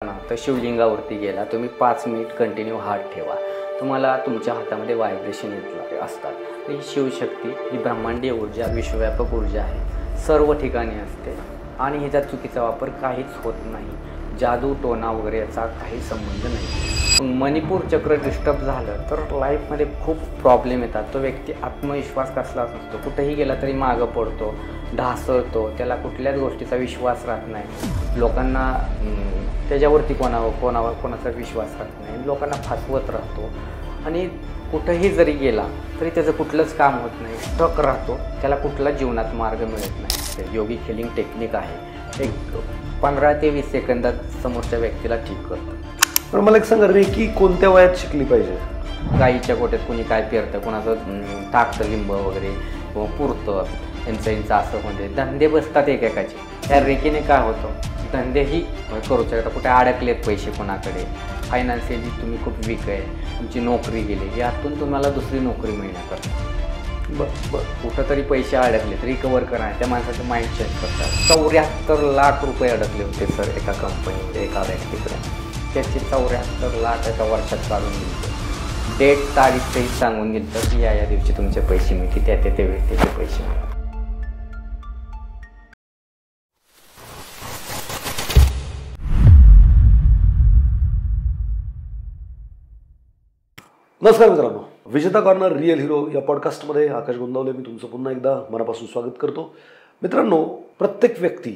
तर शिवलिंगावरती गेला तुम्ही 5 मिनिट कंटिन्यू हात ठेवा, तुम्हाला तुमच्या हातामध्ये व्हायब्रेशन येत असतात. ही शिवशक्ती ही ब्रह्मांडीय ऊर्जा, विश्वव्यापक ऊर्जा आहे, सर्व ठिकाणी असते आणि ह्याचा चुकीचा वापर काहीच होत नाही. जादू टोना वगैरे याचा काही संबंध नाही. मणिपूर चक्र डिस्टर्ब झालं तर लाईफमध्ये खूप प्रॉब्लेम येतात. तो व्यक्ती आत्मविश्वास कसलाच नसतो, कुठेही गेला तरी मागं पडतो, ढासळतो, त्याला कुठल्याच गोष्टीचा विश्वास राहत नाही. लोकांना त्याच्यावरती कोणाचा विश्वास राहत नाही, लोकांना फसवत राहतो आणि कुठंही जरी गेला तरी त्याचं कुठलंच काम होत नाही, स्टक राहतो, त्याला कुठलाच जीवनात मार्ग मिळत नाही. योगिक हिलिंग टेक्निक आहे, एक 15 ते 20 सेकंदात समोरच्या व्यक्तीला ठीक करतो. पण मला एक सांगा, रेकी कोणत्या वयात शिकली पाहिजे? गाईच्या गोट्यात कुणी काय पेरतं, कुणाचं टाकतं लिंब वगैरे किंवा पुरतं, यांचं असं म्हणजे धंदे बसतात एकेकाचे. त्या रेकीने काय होतं, धंदेही करू शकता. कुठे अडकलेत पैसे कोणाकडे, फायनान्शियली तुम्ही खूप वीक आहे, तुमची नोकरी गेली, यातून तुम्हाला दुसरी नोकरी मिळण्याकरता कुठं तरी पैसे अडकलेत, रिकवर करा. त्या माणसाचं माइंड चेंज करतात. 74 लाख रुपये अडकले होते सर एका कंपनीमध्ये, एका व्यक्तीकडे. त्याचे 74 लाख एका वर्षात काढून दिले. डेट तारीख सहित सांगून दिलं की या दिवशी तुमचे पैसे मिळतील, त्या वेळी त्याचे पैसे मिळतील. नमस्कार मित्रांनो, विजेता कॉर्नर रिअल हिरो या पॉडकास्टमध्ये आकाश गोंदावले मी तुमचं पुन्हा एकदा मनापासून स्वागत करतो. मित्रांनो, प्रत्येक व्यक्ती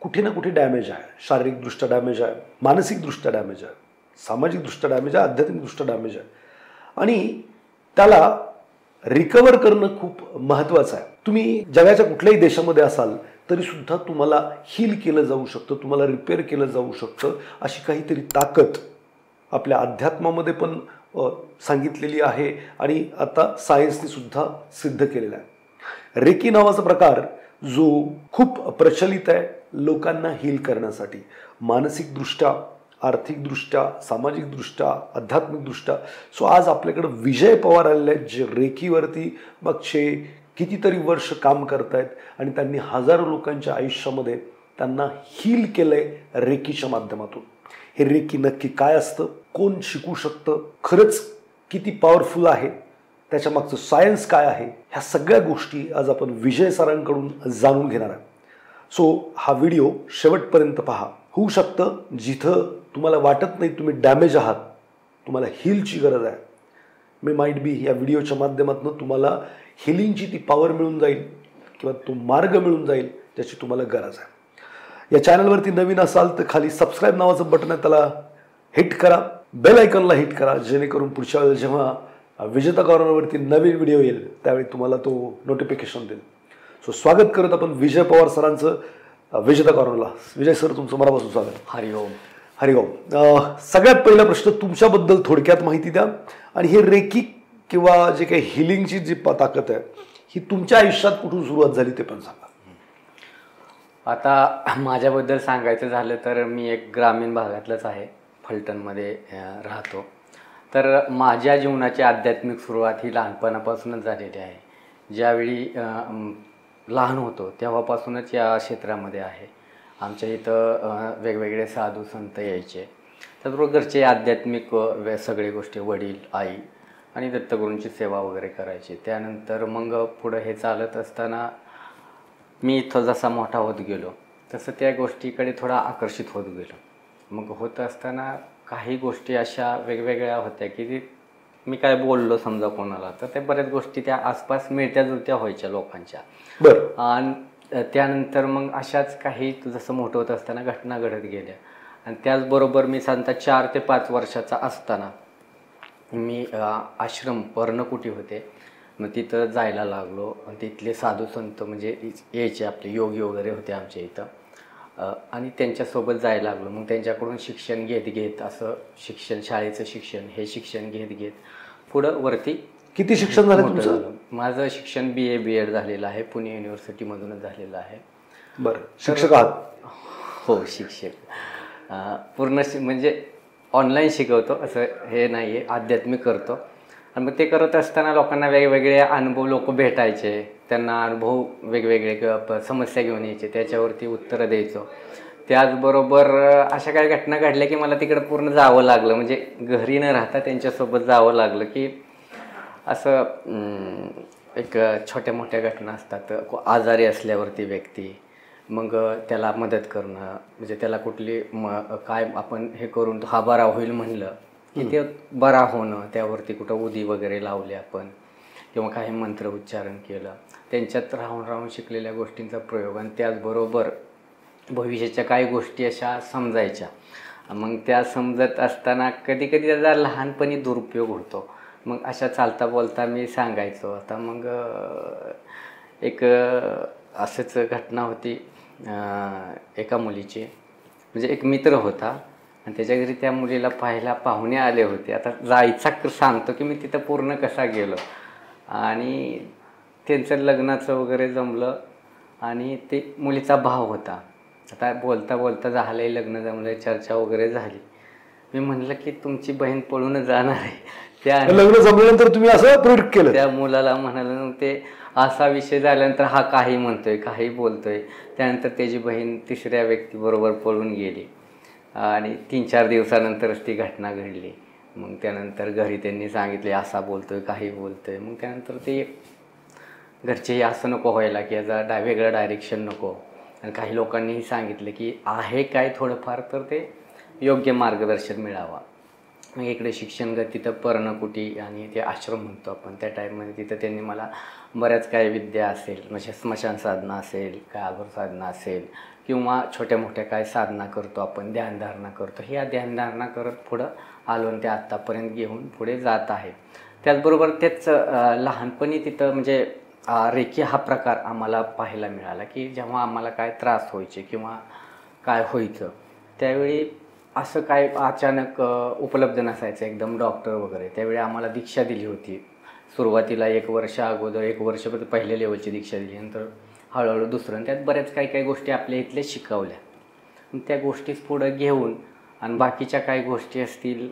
कुठे ना कुठे डॅमेज आहे. शारीरिकदृष्ट्या डॅमेज आहे, मानसिकदृष्ट्या डॅमेज आहे, सामाजिकदृष्ट्या डॅमेज आहे, आध्यात्मिकदृष्ट्या डॅमेज आहे आणि त्याला रिकवर करणं खूप महत्त्वाचं आहे. तुम्ही जगाच्या कुठल्याही देशामध्ये असाल तरीसुद्धा तुम्हाला हील केलं जाऊ शकतं, तुम्हाला रिपेअर केलं जाऊ शकतं. अशी काहीतरी ताकद आपल्या अध्यात्मामध्ये पण सांगितलेली आहे आणि आता सायन्सने सुद्धा सिद्ध केलेला आहे. रेकी नावाचा प्रकार जो खूप प्रचलित आहे लोकांना हील करण्यासाठी, मानसिकदृष्ट्या, आर्थिकदृष्ट्या, सामाजिकदृष्ट्या, आध्यात्मिकदृष्ट्या. सो आज आपल्याकडे विजय पवार आलेले आहेत, जे रेकीवरती मागचे कितीतरी वर्ष काम करत आहेत आणि त्यांनी हजारो लोकांच्या आयुष्यामध्ये त्यांना हील केलं आहे रेकीच्या माध्यमातून. हे रेकी नक्की काय असतं, कोण शिकू शकतं, खरंच किती पॉवरफुल आहे, त्याच्या मागचं सायन्स काय आहे, ह्या सगळ्या गोष्टी आज आपण विजय सरांकडून जाणून घेणार आहे. सो हा व्हिडिओ शेवटपर्यंत पहा. होऊ शकतं जिथं तुम्हाला वाटत नाही तुम्ही डॅमेज आहात, तुम्हाला हीलची गरज आहे, मी माइट बी या व्हिडिओच्या माध्यमातून तुम्हाला हिलिंगची ती पॉवर मिळून जाईल किंवा तो मार्ग मिळून जाईल ज्याची तुम्हाला गरज आहे. या चॅनलवरती नवीन असाल तर खाली सबस्क्राईब नावाचं बटन आहे, त्याला हिट करा, बेल आयकॉनला हिट करा, जेणेकरून पुढच्या वेळेला जेव्हा विजेता कॉर्नरवरती नवीन व्हिडिओ येईल त्यावेळी तुम्हाला तो नोटिफिकेशन देईल. सो स्वागत करत आपण विजय पवार सरांचं विजेता कॉर्नरला. विजय सर, तुमचं मनापासून स्वागत. हरिओम. हरिओम. सगळ्यात पहिला प्रश्न, तुमच्याबद्दल थोडक्यात माहिती द्या आणि हे रेकी किंवा जे काही हिलिंगची जी ताकद आहे ही तुमच्या आयुष्यात कुठून सुरुवात झाली ते पण सांगा. आता माझ्याबद्दल सांगायचं झालं तर मी एक ग्रामीण भागातलंच आहे, फलटणमध्ये राहतो. तर माझ्या जीवनाची आध्यात्मिक सुरुवात ही लहानपणापासूनच झालेली आहे. ज्यावेळी लहान होतो तेव्हापासूनच या क्षेत्रामध्ये आहे. आमच्या इथं वेगवेगळे साधू संत यायचे, त्याचबरोबर घरचे आध्यात्मिक सगळे गोष्टी, वडील, आई आणि दत्तगुरूंची सेवा वगैरे करायची. त्यानंतर मग पुढं हे चालत असताना मी इथं जसा मोठा होत गेलो तसं त्या गोष्टीकडे थोडा आकर्षित होत गेलो. मग होत असताना काही गोष्टी अशा वेगवेगळ्या होत्या की मी काय बोललो समजा कोणाला तर त्या बऱ्याच गोष्टी त्या आसपास मिळत्या जुळत्या व्हायच्या लोकांच्या. बरं. आणि त्यानंतर मग अशाच काही जसं मोठं होत असताना घटना घडत गेल्या आणि त्याचबरोबर मी साधारणतः 4 ते 5 वर्षाचा असताना मी आश्रम पर्णकुटी होते, मग तिथं जायला लागलो. तिथले साधू संत म्हणजे यायचे, आपले योगी वगैरे होते आमच्या इथं आणि त्यांच्यासोबत जायला लागलो. मग त्यांच्याकडून शिक्षण घेत असं शाळेचं शिक्षण हे शिक्षण घेत पुढं वरती. किती शिक्षण झालं तुमचं? माझं शिक्षण BA BEd झालेलं आहे, पुणे युनिव्हर्सिटीमधूनच झालेलं आहे. बरं. शिक्षक आहात? हो, शिक्षक. पूर्ण म्हणजे ऑनलाईन शिकवतो असं हे नाही आहे, आध्यात्मिक करतो. आणि मग ते करत असताना लोकांना वेगवेगळे अनुभव लोक भेटायचे, त्यांना अनुभव वेगवेगळे किंवा समस्या घेऊन यायचे, त्याच्यावरती उत्तरं द्यायचो. त्याचबरोबर अशा काही घटना घडल्या की मला तिकडं पूर्ण जावं लागलं, म्हणजे घरी न राहता त्यांच्यासोबत जावं लागलं. की असं एक छोट्या मोठ्या घटना असतात, आजारी असल्यावरती व्यक्ती, मग त्याला मदत करणं, म्हणजे त्याला कुठली काय आपण हे करून हा बरा होईल म्हणलं की ते बरा होणं, त्यावरती कुठं उदी वगैरे लावले आपण किंवा काही मंत्र उच्चारण केलं, त्यांच्यात राहून राहून शिकलेल्या गोष्टींचा प्रयोग. आणि त्याचबरोबर भविष्याच्या काही गोष्टी अशा समजायच्या, मग त्या समजत असताना कधी कधी त्याचा लहानपणी दुरुपयोग होतो. मग अशा चालता बोलता मी सांगायचो. आता मग एक असंच घटना होती एका मुलीची, म्हणजे एक मित्र होता आणि त्याच्या घरी त्या मुलीला पाहायला पाहुणे आले होते. आता जायचा सांगतो की मी तिथं पूर्ण कसा गेलो, आणि त्यांचं लग्नाचं वगैरे जमलं आणि ते मुलीचा भाव होता. आता बोलता बोलता झालं आहे, लग्न जमलं, चर्चा वगैरे झाली. मी म्हणलं की तुमची बहीण पळून जाणार आहे. त्या लग्न जमल्यानंतर तुम्ही असं प्रिडिक्ट केलं? त्या मुलाला म्हणालं. मग ते असा विषय झाल्यानंतर हा काही म्हणतोय, काही बोलतोय. त्यानंतर त्याची बहीण तिसऱ्या व्यक्तीबरोबर पळून गेली आणि 3-4 दिवसानंतरच ती घटना घडली. मग त्यानंतर घरी त्यांनी सांगितले असा बोलतोय, काही बोलतोय. मग त्यानंतर ते घरचेही असं नको व्हायला की याचा वेगळं डायरेक्शन नको. आणि काही लोकांनीही सांगितलं की आहे काय थोडंफार तर ते योग्य मार्गदर्शन मिळावं. मग इकडे शिक्षण तिथं पर्णकुटी आणि ते आश्रम म्हणतो आपण, त्या टाईममध्ये तिथं त्यांनी मला बऱ्याच काही विद्या असेल, म्हणजे स्मशान साधना असेल, काय आघर साधना असेल, किंवा छोट्या मोठ्या काय साधना करतो आपण, ध्यानधारणा करतो, ह्या ध्यानधारणा करत पुढं आलो आणि ते आत्तापर्यंत घेऊन पुढे जात आहे. त्याचबरोबर तेच लहानपणी तिथं म्हणजे रेकी हा प्रकार आम्हाला पाहायला मिळाला की जेव्हा आम्हाला काय त्रास व्हायचे किंवा काय व्हायचं त्यावेळी असं काय अचानक उपलब्ध नसायचं एकदम डॉक्टर वगैरे. त्यावेळी आम्हाला दीक्षा दिली होती. सुरुवातीला 1 वर्ष अगोदर 1 वर्ष पहिल्या लेवलची दीक्षा दिली, नंतर हळूहळू दुसरं, त्यात बऱ्याच काही गोष्टी आपल्या इथल्या शिकवल्या. त्या गोष्टीच पुढं घेऊन आणि बाकीच्या काही गोष्टी असतील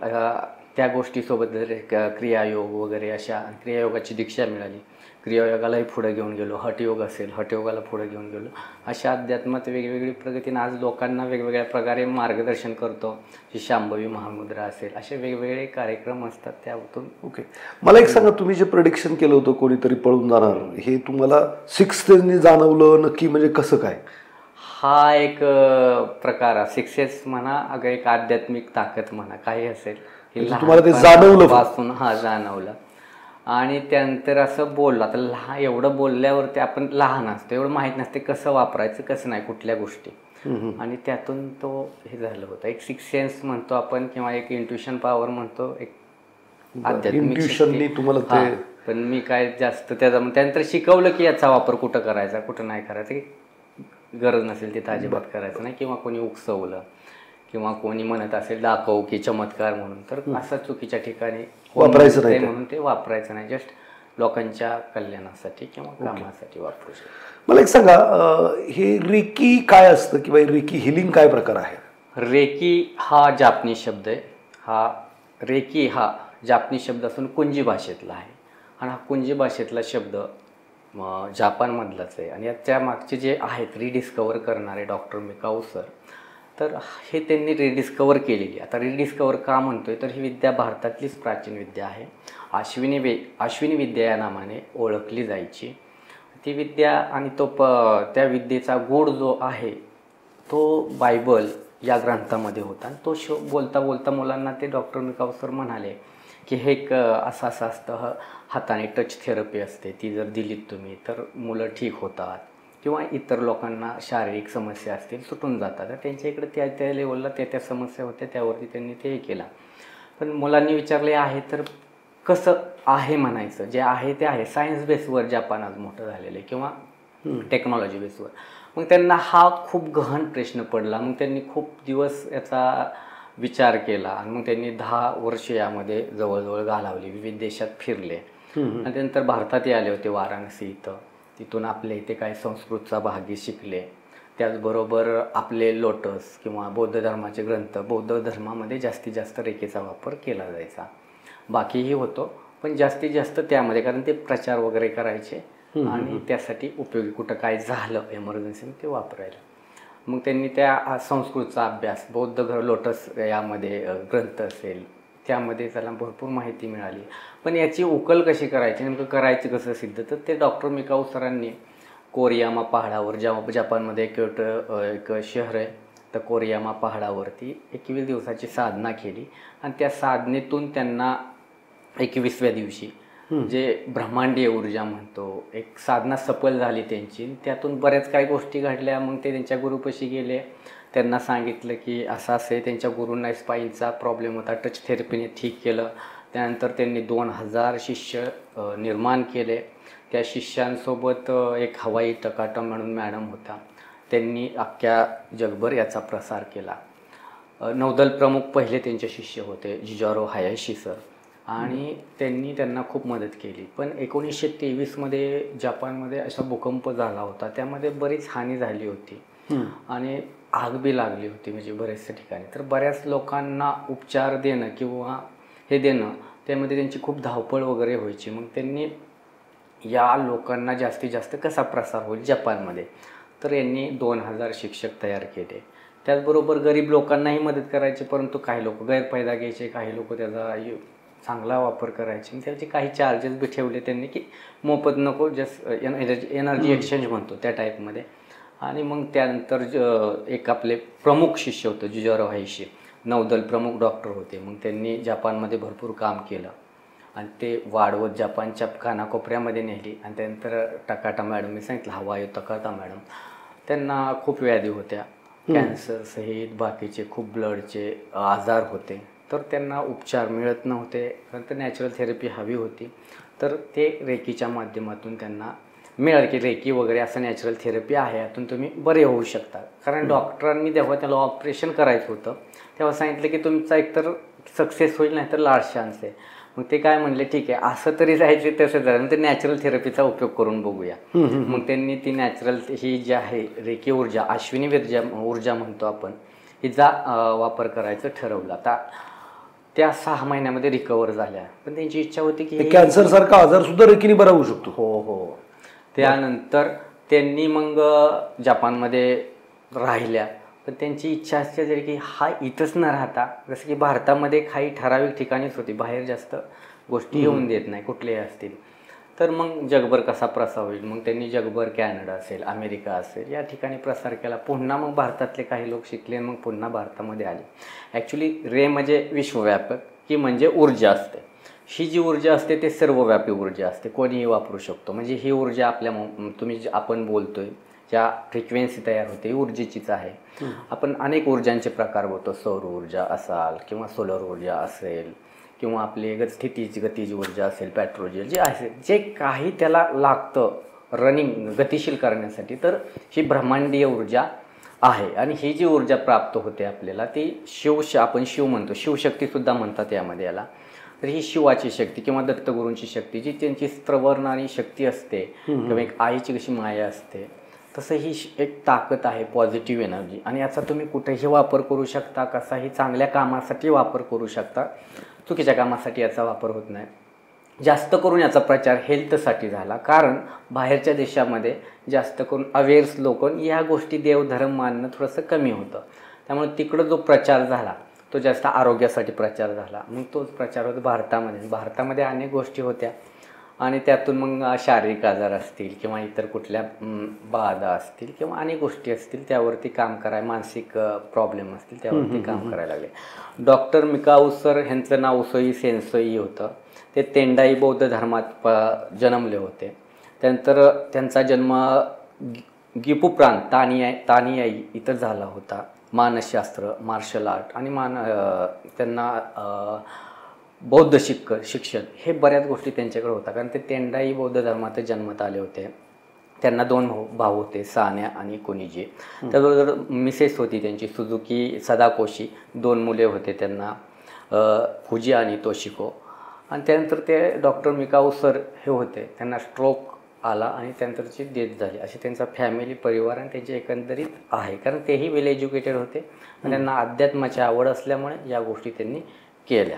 त्या गोष्टीसोबत जर क्रियायोग वगैरे अशा क्रियायोगाची दीक्षा मिळाली, क्रियायोगालाही पुढं घेऊन गेलो, हठयोग असेल हठयोगाला पुढं घेऊन गेलो. अशा अध्यात्मात वेगवेगळी प्रगतीने आज लोकांना वेगवेगळ्या प्रकारे मार्गदर्शन करतो. जी शांभवी महामुद्रा असेल, असे वेगवेगळे कार्यक्रम असतात त्यातून. ओके, मला एक सांगा, तुम्ही जे प्रेडिक्शन केलं होतं कोणीतरी पळून जाणार, हे तुम्हाला 6th सेन्सनी जाणवलं नक्की, म्हणजे कसं काय? हा एक प्रकार, 6th सेन्स म्हणा, अगं एक आध्यात्मिक ताकद म्हणा, काही असेल, तुम्हाला ते जाणवलं पासून जाणवलं. आणि त्यानंतर असं बोललं. आता एवढं बोलल्यावरती आपण लहान असतो, एवढं माहीत नसते कसं वापरायचं कसं नाही कुठल्या गोष्टी, आणि त्यातून तो हे झालं होतं. एक 6th सेन्स म्हणतो आपण किंवा एक इंट्युशन पॉवर म्हणतो, एक आध्यात्मिक शक्ती. तुम्हाला ते पण मी काय जास्त त्यानंतर शिकवलं की याचा वापर कुठं करायचा कुठं नाही करायचा, गरज नसेल तिथं अजिबात करायचं नाही, किंवा कोणी उकसवलं किंवा कोणी म्हणत असेल दाखव की चमत्कार म्हणून, तर असं चुकीच्या ठिकाणी वापरायचं नाही, म्हणून ते वापरायचं नाही. जस्ट लोकांच्या कल्याणासाठी किंवा कामासाठी वापरू शकतो. मला एक सांगा, हे रेकी काय असतं किंवा रेकी हिलिंग काय प्रकार आहे? रेकी हा जापनीज शब्द आहे. रेकी हा जापनीज शब्द असून कुंजी भाषेतला आहे, आणि हा कुंजी भाषेतला शब्द जापानमधलाच आहे. आणि याच्या मागचे जे आहेत रिडिस्कवर करणारे डॉक्टर मिकाऊ सर, तर हे त्यांनी रिडिस्कवर केलेली. आता रिडिस्कवर का म्हणतोय, तर ही विद्या भारतातलीच प्राचीन विद्या आहे. अश्विनी विद्या या नामाने ओळखली जायची ती विद्या. आणि त्या विद्येचा गूढ जो आहे तो बायबल या ग्रंथामध्ये होता. आणि तो बोलता बोलता मुलांना ते डॉक्टर मिकाऊ सर म्हणाले की हे एक असं असतं, हाताने टच थेरपी असते, ती जर दिलीत तुम्ही तर मुलं ठीक होतात, किंवा इतर लोकांना शारीरिक समस्या असतील सुटून जातात. तर त्यांच्या इकडे त्या लेवलला त्या समस्या होत्या, त्यावरती त्यांनी ते केला. पण मुलांनी विचारले आहे तर कसं आहे म्हणायचं, जे आहे ते आहे. सायन्स बेसवर जापान आज मोठं झालेलं आहे किंवा टेक्नॉलॉजी बेसवर. मग त्यांना हा खूप गहन प्रश्न पडला. मग त्यांनी खूप दिवस याचा विचार केला आणि मग त्यांनी 10 वर्ष यामध्ये जवळजवळ घालवली, विविध देशात फिरले. आणि त्यानंतर भारतातही आले होते, वाराणसी इथं. तिथून आपल्या इथे काही संस्कृतचा भागी शिकले. त्याचबरोबर आपले लोटस किंवा बौद्ध धर्माचे ग्रंथ, बौद्ध धर्मामध्ये जास्तीत जास्त रेकीचा वापर केला जायचा. बाकीही होतो पण जास्तीत जास्त त्यामध्ये, कारण ते प्रचार वगैरे करायचे आणि त्यासाठी उपयोगी कुठं काय झालं एमर्जन्सी ते वापरायला. मग त्यांनी त्या संस्कृतचा अभ्यास, बौद्ध लोटस यामध्ये ग्रंथ असेल त्यामध्ये त्याला भरपूर माहिती मिळाली. पण याची उकल कशी करायची, नेमकं करायचं कसं सिद्ध, तर ते डॉक्टर मिकाऊ सरांनी कोरियामा पहाडावर, जपानमध्ये एक शहर आहे, तर कोरियामा पहाडावरती 21 दिवसाची साधना केली आणि त्या साधनेतून त्यांना 21व्या दिवशी जे ब्रह्मांडीय ऊर्जा म्हणतो, एक साधना सफल झाली त्यांची. त्यातून बऱ्याच काही गोष्टी घडल्या. मग ते त्यांच्या गुरुपाशी गेले, त्यांना सांगितलं की असं असे. त्यांच्या गुरूंना स्पाईनचा प्रॉब्लेम होता, टच थेरपीने ठीक केलं. त्यानंतर त्यांनी 2000 शिष्य निर्माण केले. त्या शिष्यांसोबत एक हवाई टकाटम म्हणून मॅडम होता, त्यांनी अख्ख्या जगभर याचा प्रसार केला. नौदल प्रमुख पहिले त्यांचे शिष्य होते जिजारो हायाशी सर, आणि त्यांना खूप मदत केली. पण 1923मध्ये जपानमध्ये असा भूकंप झाला होता, त्यामध्ये बरीच हानी झाली होती आणि आग बी लागली होती म्हणजे बऱ्याचशा ठिकाणी. तर बऱ्याच लोकांना उपचार देणं किंवा हे देणं, त्यामध्ये त्यांची खूप धावपळ वगैरे व्हायची. मग त्यांनी या लोकांना जास्तीत जास्त कसा प्रसार होईल जपानमध्ये, तर यांनी 2000 शिक्षक तयार केले. त्याचबरोबर गरीब लोकांनाही मदत करायची, परंतु काही लोक गैरफायदा घ्यायचे, काही लोक त्याचा चांगला वापर करायचे. त्याचे काही चार्जेस बी ठेवले त्यांनी की मोफत नको, जस्ट एनर्जी एक्सचेंज म्हणतो त्या टाईपमध्ये. आणि मग त्यानंतर एक आपले प्रमुख शिष्य होतं जिजारो हायाशी, नौदल प्रमुख डॉक्टर होते. मग त्यांनी जपानमध्ये भरपूर काम केलं आणि ते वाढवत जपानच्या कानाकोपऱ्यामध्ये नेली. आणि त्यानंतर टकाटा मॅडम, मी सांगितलं हवाई टकाटा मॅडम, त्यांना खूप व्याधी होत्या, कॅन्सर सहित बाकीचे खूप ब्लडचे आजार होते. तर त्यांना उपचार मिळत नव्हते, कारण नॅचरल थेरपी हवी होती. तर ते रेकीच्या माध्यमातून त्यांना मिळालं की रेकी वगैरे असं नॅचरल थेरपी आहे, यातून तुम्ही बरे होऊ शकता. कारण डॉक्टरांनी जेव्हा त्याला ऑपरेशन करायचं होतं तेव्हा सांगितलं की तुमचा एकतर सक्सेस होईल नाही तर लार्ज चान्स आहे. मग ते काय म्हणले, ठीक आहे असं तरी जायचे तसं झालं, मग ते नॅचरल थेरपीचा उपयोग करून बघूया. मग त्यांनी ती नॅचरल ही जी आहे रेकी ऊर्जा, अश्विनी ऊर्जा म्हणतो आपण, हिचा वापर करायचं ठरवलं. आता त्या 6 महिन्यामध्ये रिकवर झाल्या. पण त्यांची इच्छा होती की कॅन्सर सारखा आजार सुद्धा रेकीने बरा होऊ शकतो. हो. त्यानंतर त्यांनी मग जपानमध्ये राहिल्या. पण त्यांची इच्छा असते तरी की हा इथंच न राहता, जसं की भारतामध्ये काही ठराविक ठिकाणीच होती, बाहेर जास्त गोष्टी येऊन देत नाही कुठलेही असतील. तर मग जगभर कसा प्रसार होईल, मग त्यांनी जगभर कॅनडा असेल, अमेरिका असेल या ठिकाणी प्रसार केला. पुन्हा मग भारतातले काही लोक शिकले, मग पुन्हा भारतामध्ये आले. ॲक्च्युली रे म्हणजे विश्वव्यापक, की म्हणजे ऊर्जा असते. ही जी ऊर्जा असते ते सर्वव्यापी ऊर्जा असते, कोणीही वापरू शकतो. म्हणजे ही ऊर्जा आपल्या आपण बोलतोय ज्या फ्रिक्वेन्सी तयार होते ऊर्जेचीच आहे. आपण अनेक ऊर्जांचे प्रकार बोलतो, सौर ऊर्जा असाल किंवा सोलर ऊर्जा असेल किंवा आपली गतिज ऊर्जा असेल, पेट्रोल जे असेल, जे काही त्याला लागतं रनिंग गतिशील करण्यासाठी, तर ही ब्रह्मांडीय ऊर्जा आहे. आणि ही जी ऊर्जा प्राप्त होते आपल्याला ती आपण शिव म्हणतो, शिवशक्तीसुद्धा म्हणतात यामध्ये याला. तर ही शिवाची शक्ती किंवा दत्तगुरूंची शक्ती, जी त्यांची स्त्रवरणारी शक्ती असते किंवा एक आईची कशी माया असते, तसं ही एक ताकद आहे, पॉझिटिव्ह एनर्जी. आणि याचा तुम्ही कुठेही वापर करू शकता, कसाही चांगल्या कामासाठी वापर करू शकता, चुकीच्या कामासाठी याचा वापर होत नाही. जास्त करून याचा प्रचार हेल्थसाठी झाला, कारण बाहेरच्या देशामध्ये जास्त करून अवेअर्स लोक या गोष्टी देवधर्म मानणं थोडंसं कमी होतं. त्यामुळे तिकडं जो प्रचार झाला तो जास्त आरोग्यासाठी प्रचार झाला. मग तोच प्रचार होता भारतामध्ये अनेक गोष्टी होत्या आणि त्यातून मग शारीरिक आजार असतील किंवा इतर कुठल्या बाधा असतील किंवा अनेक गोष्टी असतील त्यावरती काम मानसिक प्रॉब्लेम असतील त्यावरती काम करायला लागले. डॉक्टर मिकाऊ सर ह्यांचं नाव उसोई सेन्सोई होतं. ते तेंडाई बौद्ध धर्मात जन्मले होते. त्यानंतर त्यांचा जन्म गिपू प्रांत तानियाई इथं झाला होता. मानसशास्त्र, मार्शल आर्ट आणि त्यांना बौद्ध शिक्षण हे बऱ्याच गोष्टी त्यांच्याकडे होता, कारण ते तेंडाई बौद्ध धर्मात जन्मात आले होते. त्यांना 2 भाऊ होते, सान्या आणि कोनिजी. त्याबरोबर मिसेस होती त्यांची सुजुकी सदाकोशी. 2 मुले होते त्यांना, फुजी आणि तोशिको. आणि त्यानंतर ते डॉक्टर मिकाऊ सर हे होते, त्यांना स्ट्रोक आला आणि त्यानंतरची डेथ झाली. असे त्यांचा फॅमिली परिवार आणि त्यांचे एकंदरीत आहे, कारण तेही वेल एज्युकेटेड होते आणि त्यांना अध्यात्माची आवड असल्यामुळे या गोष्टी त्यांनी केल्या.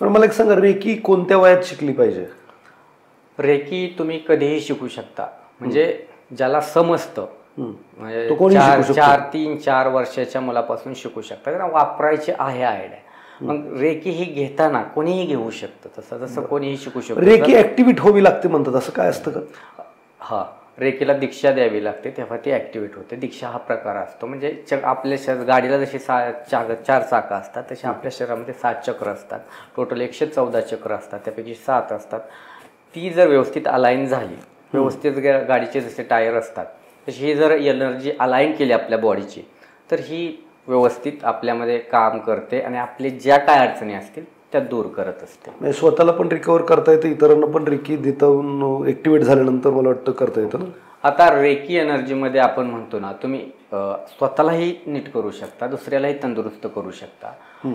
पण मला एक सांगा, रेकी कोणत्या वयात शिकली पाहिजे? रेकी तुम्ही कधीही शिकू शकता, म्हणजे ज्याला समजतं म्हणजे तो कोणी शिकू शकतो? 3-4 वर्षाच्या मुलापासून शिकू शकतात, कारण वापरायची आहे आयडिया. मग रेकी ही घेताना कोणीही घेऊ शकतं, तसं जसं कोणीही शिकू शकतो. रेकी ऍक्टिव्हेट व्हावी लागते म्हणतात, असं काय असतं का? हा, रेकीला दीक्षा द्यावी लागते तेव्हा ती ॲक्टिवेट होते. दीक्षा हा प्रकार असतो म्हणजे आपल्या गाडीला जशी 4 चाकं असतात तसे आपल्या शरीरामध्ये 7 चक्र असतात. टोटल 114 चक्र असतात, त्यापैकी 7 असतात. ती जर व्यवस्थित अलाईन झाली, व्यवस्थित गाडीचे जसे टायर असतात तशी ही जर एनर्जी अलाईन केली आपल्या बॉडीची, तर ही व्यवस्थित आपल्यामध्ये काम करते आणि आपले ज्या काय अडचणी असतील त्या दूर करत असते. म्हणजे स्वतःला पण रिकवर करता येतं, इतरांना पण रेकी देऊन ऍक्टिव्हेट झाल्यानंतर मला वाटतं करता येतं ना. आता रेकी एनर्जीमध्ये आपण म्हणतो ना, तुम्ही स्वतःलाही नीट करू शकता, दुसऱ्यालाही तंदुरुस्त करू शकता.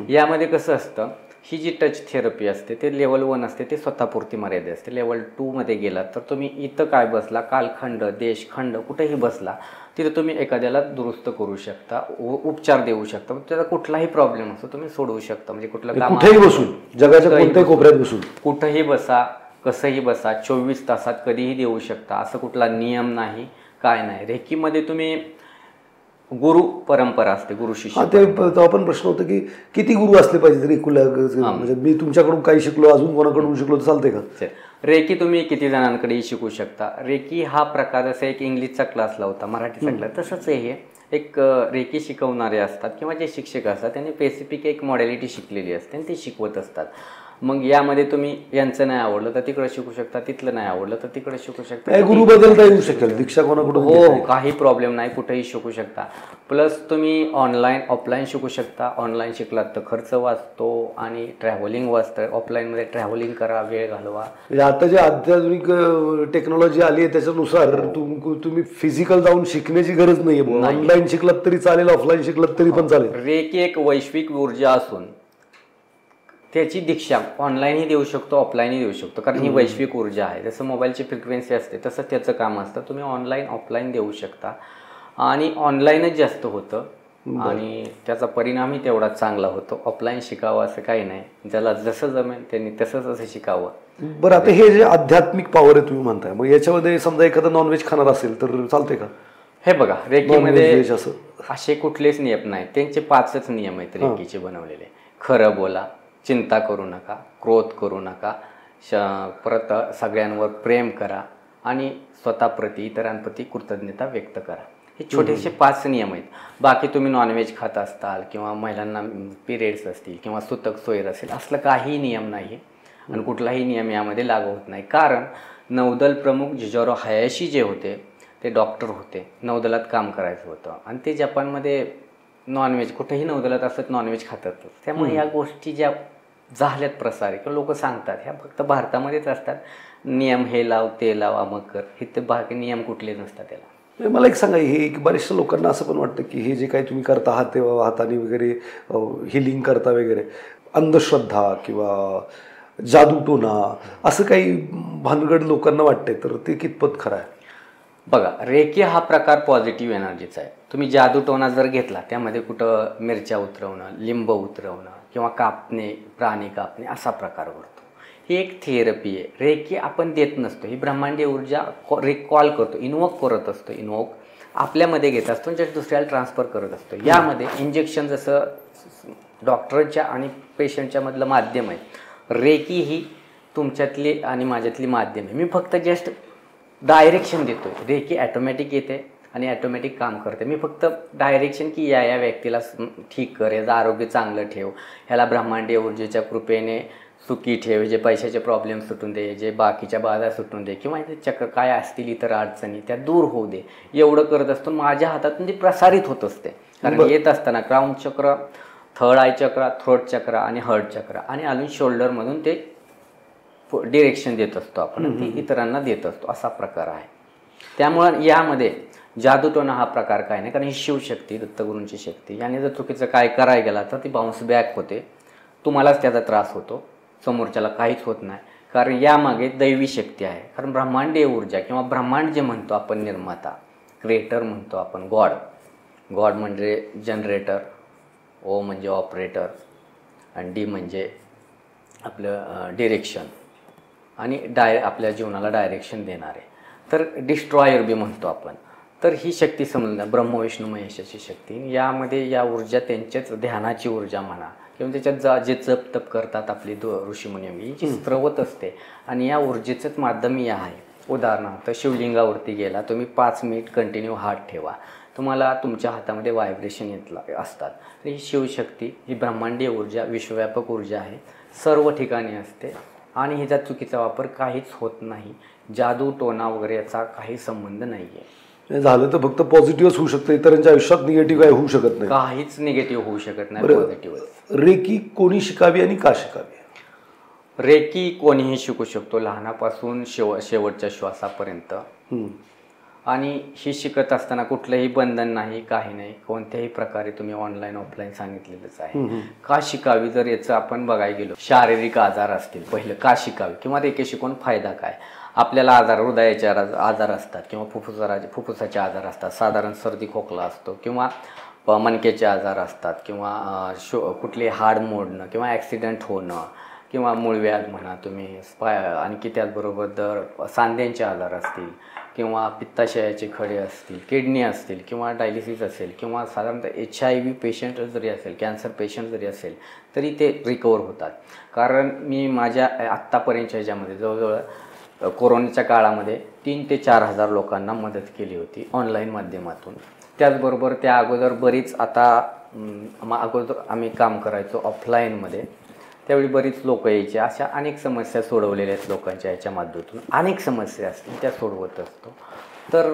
यामध्ये कसं असतं, ही जी टच थेरपी असते ते लेवल 1 असते, ते स्वतःपुरती मर्यादित असते. लेवल 2 मध्ये गेलात तर तुम्ही इथं काय बसला, कालखंड, देशखंड कुठेही बसला तिथे तुम्ही एखाद्याला दुरुस्त करू शकता, उपचार देऊ शकता. त्याचा कुठलाही प्रॉब्लेम असतो तुम्ही सोडवू शकता. म्हणजे कुठलं काम कुठेही बसून, जगाच्या कोणत्याही कोपऱ्यात बसून, कुठेही बसा, कसंही बसा, 24 तासात कधीही देऊ शकता. असं कुठला नियम नाही, काय नाही. रेकीमध्ये तुम्ही गुरु परंपरा असते, गुरु शिष्य. ते आपण प्रश्न होता की किती गुरु असले पाहिजे रेकीला? म्हणजे मी तुमच्याकडून काही शिकलो, अजून कोणाकडून शिकलो तर चालते का? रेकी तुम्ही किती जणांकडेही शिकू शकता. रेकी हा प्रकार जसा एक इंग्लिशचा क्लासला होता, मराठीचा क्लास, तसंच हे एक रेकी शिकवणारे असतात किंवा जे शिक्षक असतात त्यांनी स्पेसिफिक एक मॉडॅलिटी शिकलेली असते आणि ते शिकवत असतात. मग यामध्ये तुम्ही यांचं नाही आवडलं तर तिकडे शिकू शकता, तिथलं नाही आवडलं तर तिकडे शिकू शकता. गुरु बदलता येऊ शकेल, दीक्षा कोणाकडून? हो, काही प्रॉब्लेम नाही, कुठेही शिकू शकता. प्लस तुम्ही ऑनलाईन ऑफलाईन शिकू शकता. ऑनलाईन शिकलात तर खर्च वाचतो आणि ट्रॅव्हलिंग वाचतं. ऑफलाईनमध्ये ट्रॅव्हलिंग करा, वेळ घालवा. म्हणजे आता जे अत्याधुनिक टेक्नॉलॉजी आली आहे त्याच्यानुसार तुम्ही फिजिकल जाऊन शिकण्याची गरज नाहीये. ऑनलाईन शिकलात तरी चालेल, ऑफलाईन शिकलात तरी पण चालेल. रेकी एक वैश्विक ऊर्जा असून त्याची दीक्षा ऑनलाईनही देऊ शकतो, ऑफलाईनही देऊ शकतो, कारण ही वैश्विक ऊर्जा आहे. जसं मोबाईलची फ्रिक्वेन्सी असते तसं त्याचं काम असतं. तुम्ही ऑनलाईन ऑफलाईन देऊ शकता आणि ऑनलाईनच जास्त होतं आणि त्याचा परिणामही तेवढाच चांगला होतो. ऑफलाईन शिकावं असं काही नाही, ज्याला जसं जमेल त्यांनी तसं शिकावं. बरं, आता हे जे आध्यात्मिक पॉवर आहे तुम्ही म्हणताय, मग याच्यामध्ये समजा एखादा नॉनव्हेज खाणार असेल तर चालते का? हे बघा, रेकीमध्ये असे कुठलेच नियम नाही, त्यांचे 5च नियम आहेत रेकीचे बनवलेले. खरं बोला, चिंता करू नका, क्रोध करू नका, परत सगळ्यांवर प्रेम करा आणि स्वतःप्रती इतरांप्रती कृतज्ञता व्यक्त करा. हे छोटेसे 5 नियम आहेत. बाकी तुम्ही नॉनव्हेज खात असताल किंवा महिलांना पिरियड्स असतील किंवा सुतक सोयर असेल, असलं काही नियम नाही आणि कुठलाही नियम यामध्ये लागू होत नाही. कारण नौदल प्रमुख जिजाऊराव हयाशी जे होते ते डॉक्टर होते, नौदलात काम करायचं होतं आणि ते जपानमध्ये नॉनव्हेज कुठेही नौदलात असत नॉनव्हेज खातात. त्यामुळे या गोष्टी ज्या झाल्यात प्रसार किंवा लोक सांगतात, ह्या फक्त भारतामध्येच असतात. नियम हे लाव ते लाव अमक कर, हे ते बाकी नियम कुठले नसतात त्याला. मला एक सांगा, हे बऱ्याचशा लोकांना असं पण वाटतं की हे जे काही तुम्ही करता हाताने वगैरे हिलिंग करता वगैरे, अंधश्रद्धा किंवा जादूटोना असं काही भानगड लोकांना वाटते, तर ते कितपत खरं आहे? बघा, रेकी हा प्रकार पॉझिटिव्ह एनर्जीचा आहे. तुम्ही जादूटोना जर घेतला, त्यामध्ये कुठं मिरच्या उतरवणं, लिंब उतरवणं किंवा कापणे, प्राणी कापणे असा प्रकार घडतो. ही एक थेरपी आहे. रेकी आपण देत नसतो, ही ब्रह्मांडीय ऊर्जा कॉल करतो, इन्वोक करत असतो. इन्वोक आपल्यामध्ये घेत असतो आणि दुसऱ्याला ट्रान्सफर करत असतो. यामध्ये इंजेक्शन जसं डॉक्टरच्या आणि पेशंटच्या मधलं माध्यम आहे, रेकी ही तुमच्यातली आणि माझ्यातली माध्यम आहे. मी फक्त जस्ट डायरेक्शन देतो. रेकी ॲटोमॅटिक येते आणि ॲटोमॅटिक काम करते. मी फक्त डायरेक्शन की या व्यक्तीला ठीक कर, याचं आरोग्य चांगलं ठेव, ह्याला ब्रह्मांडीय ऊर्जेच्या कृपेने सुखी ठेव, जे पैशाचे प्रॉब्लेम सुटून दे, जे बाकीच्या बाधा सुटून दे किंवा इथे चक्र काय असतील इतर अडचणी त्या दूर होऊ दे, एवढं करत असतो. माझ्या हातातून ती प्रसारित होत असते. कारण येत असताना क्राऊन चक्र, थर्ड आय चक्र, थ्रोट चक्र आणि हर्ट चक्र आणि अजून शोल्डरमधून ते डिरेक्शन देत असतो आपण, ती इतरांना देत असतो, असा प्रकार आहे. त्यामुळं यामध्ये जादूटोना हा प्रकार काय नाही, कारण ही शिवशक्ती, दत्तगुरूंची शक्ती, याने जर चुकीचं काय करायला गेला तर ती बाउन्स बॅक होते. तुम्हालाच त्याचा त्रास होतो, समोरच्याला काहीच होत नाही. कारण यामागे दैवी शक्ती आहे. कारण ब्रह्मांडीय ऊर्जा किंवा ब्रह्मांड जे म्हणतो आपण, निर्माता, क्रिएटर म्हणतो आपण, गॉड म्हणजे जनरेटर, ओ म्हणजे ऑपरेटर आणि डी म्हणजे आपलं डिरेक्शन आणि आपल्या जीवनाला डायरेक्शन देणारे, तर डिस्ट्रॉयर बी म्हणतो आपण. तर ही शक्ती समजणं ब्रह्म विष्णू महेशाची शक्ती, यामध्ये या ऊर्जा त्यांच्याच ध्यानाची ऊर्जा म्हणा किंवा त्याच्यात जे जप तप करतात आपली ऋषीमुनी जी स्त्रवत असते आणि या ऊर्जेचंच माध्यम या आहे. उदाहरणार्थ शिवलिंगावरती गेला तुम्ही 5 मिनिट कंटिन्यू हात ठेवा, तुम्हाला तुमच्या हातामध्ये व्हायब्रेशन येत असतात. तर ही शिवशक्ती ही ब्रह्मांडीय ऊर्जा विश्वव्यापक ऊर्जा आहे, सर्व ठिकाणी असते आणि हिचा चुकीचा वापर काहीच होत नाही. जादू टोना वगैरे याचा काही संबंध नाही आहे. झालं तर फक्त पॉझिटिव्हच होऊ शकतं, इतरांच्या आयुष्यात निगेटिव्ह काय होऊ शकत नाही, काहीच निगेटिव्ह होऊ शकत नाही. पॉझिटिव्ह रेकी कोणी शिकावी आणि का शिकावी? रेकी कोणीही शिकू शकतो, लहानापासून शेवटच्या श्वासापर्यंत. आणि ही शिकत असताना कुठलंही बंधन नाही, काही नाही. कोणत्याही प्रकारे तुम्ही ऑनलाईन ऑफलाईन सांगितलेलंच आहे. का शिकावी जर याचं आपण बघायला गेलो, शारीरिक आजार असतील पहिलं का शिकावी किंवा रेकी शिकून फायदा काय? आपल्याला आजार हृदयाचे आजार असतात किंवा फुफ्फुसाचे आजार असतात, साधारण सर्दी खोकला असतो किंवा मणक्याचे आजार असतात किंवा कुठले हाड मोडणं किंवा ॲक्सिडेंट होणं किंवा मूळव्याध म्हणा तुम्ही, आणखी त्याचबरोबर जर सांध्यांचे आजार असतील किंवा पित्ताशयाचे खडे असतील, किडनी असतील किंवा डायलिसिस असेल किंवा साधारणतः HIV पेशंट जरी असेल, कॅन्सर पेशंट जरी असेल तरी ते रिकवर होतात. कारण मी माझ्या आत्तापर्यंतच्या ह्याच्यामध्ये जवळजवळ कोरोनाच्या काळामध्ये 3,000 ते 4,000 लोकांना मदत केली होती ऑनलाईन माध्यमातून. त्याचबरोबर त्या अगोदर बरीच अगोदर आम्ही काम करायचो ऑफलाईनमध्ये, त्यावेळी बरीच लोक यायचे. अशा अनेक समस्या सोडवलेल्या आहेत लोकांच्या याच्या माध्यमातून, अनेक समस्या असतील त्या सोडवत असतो. तर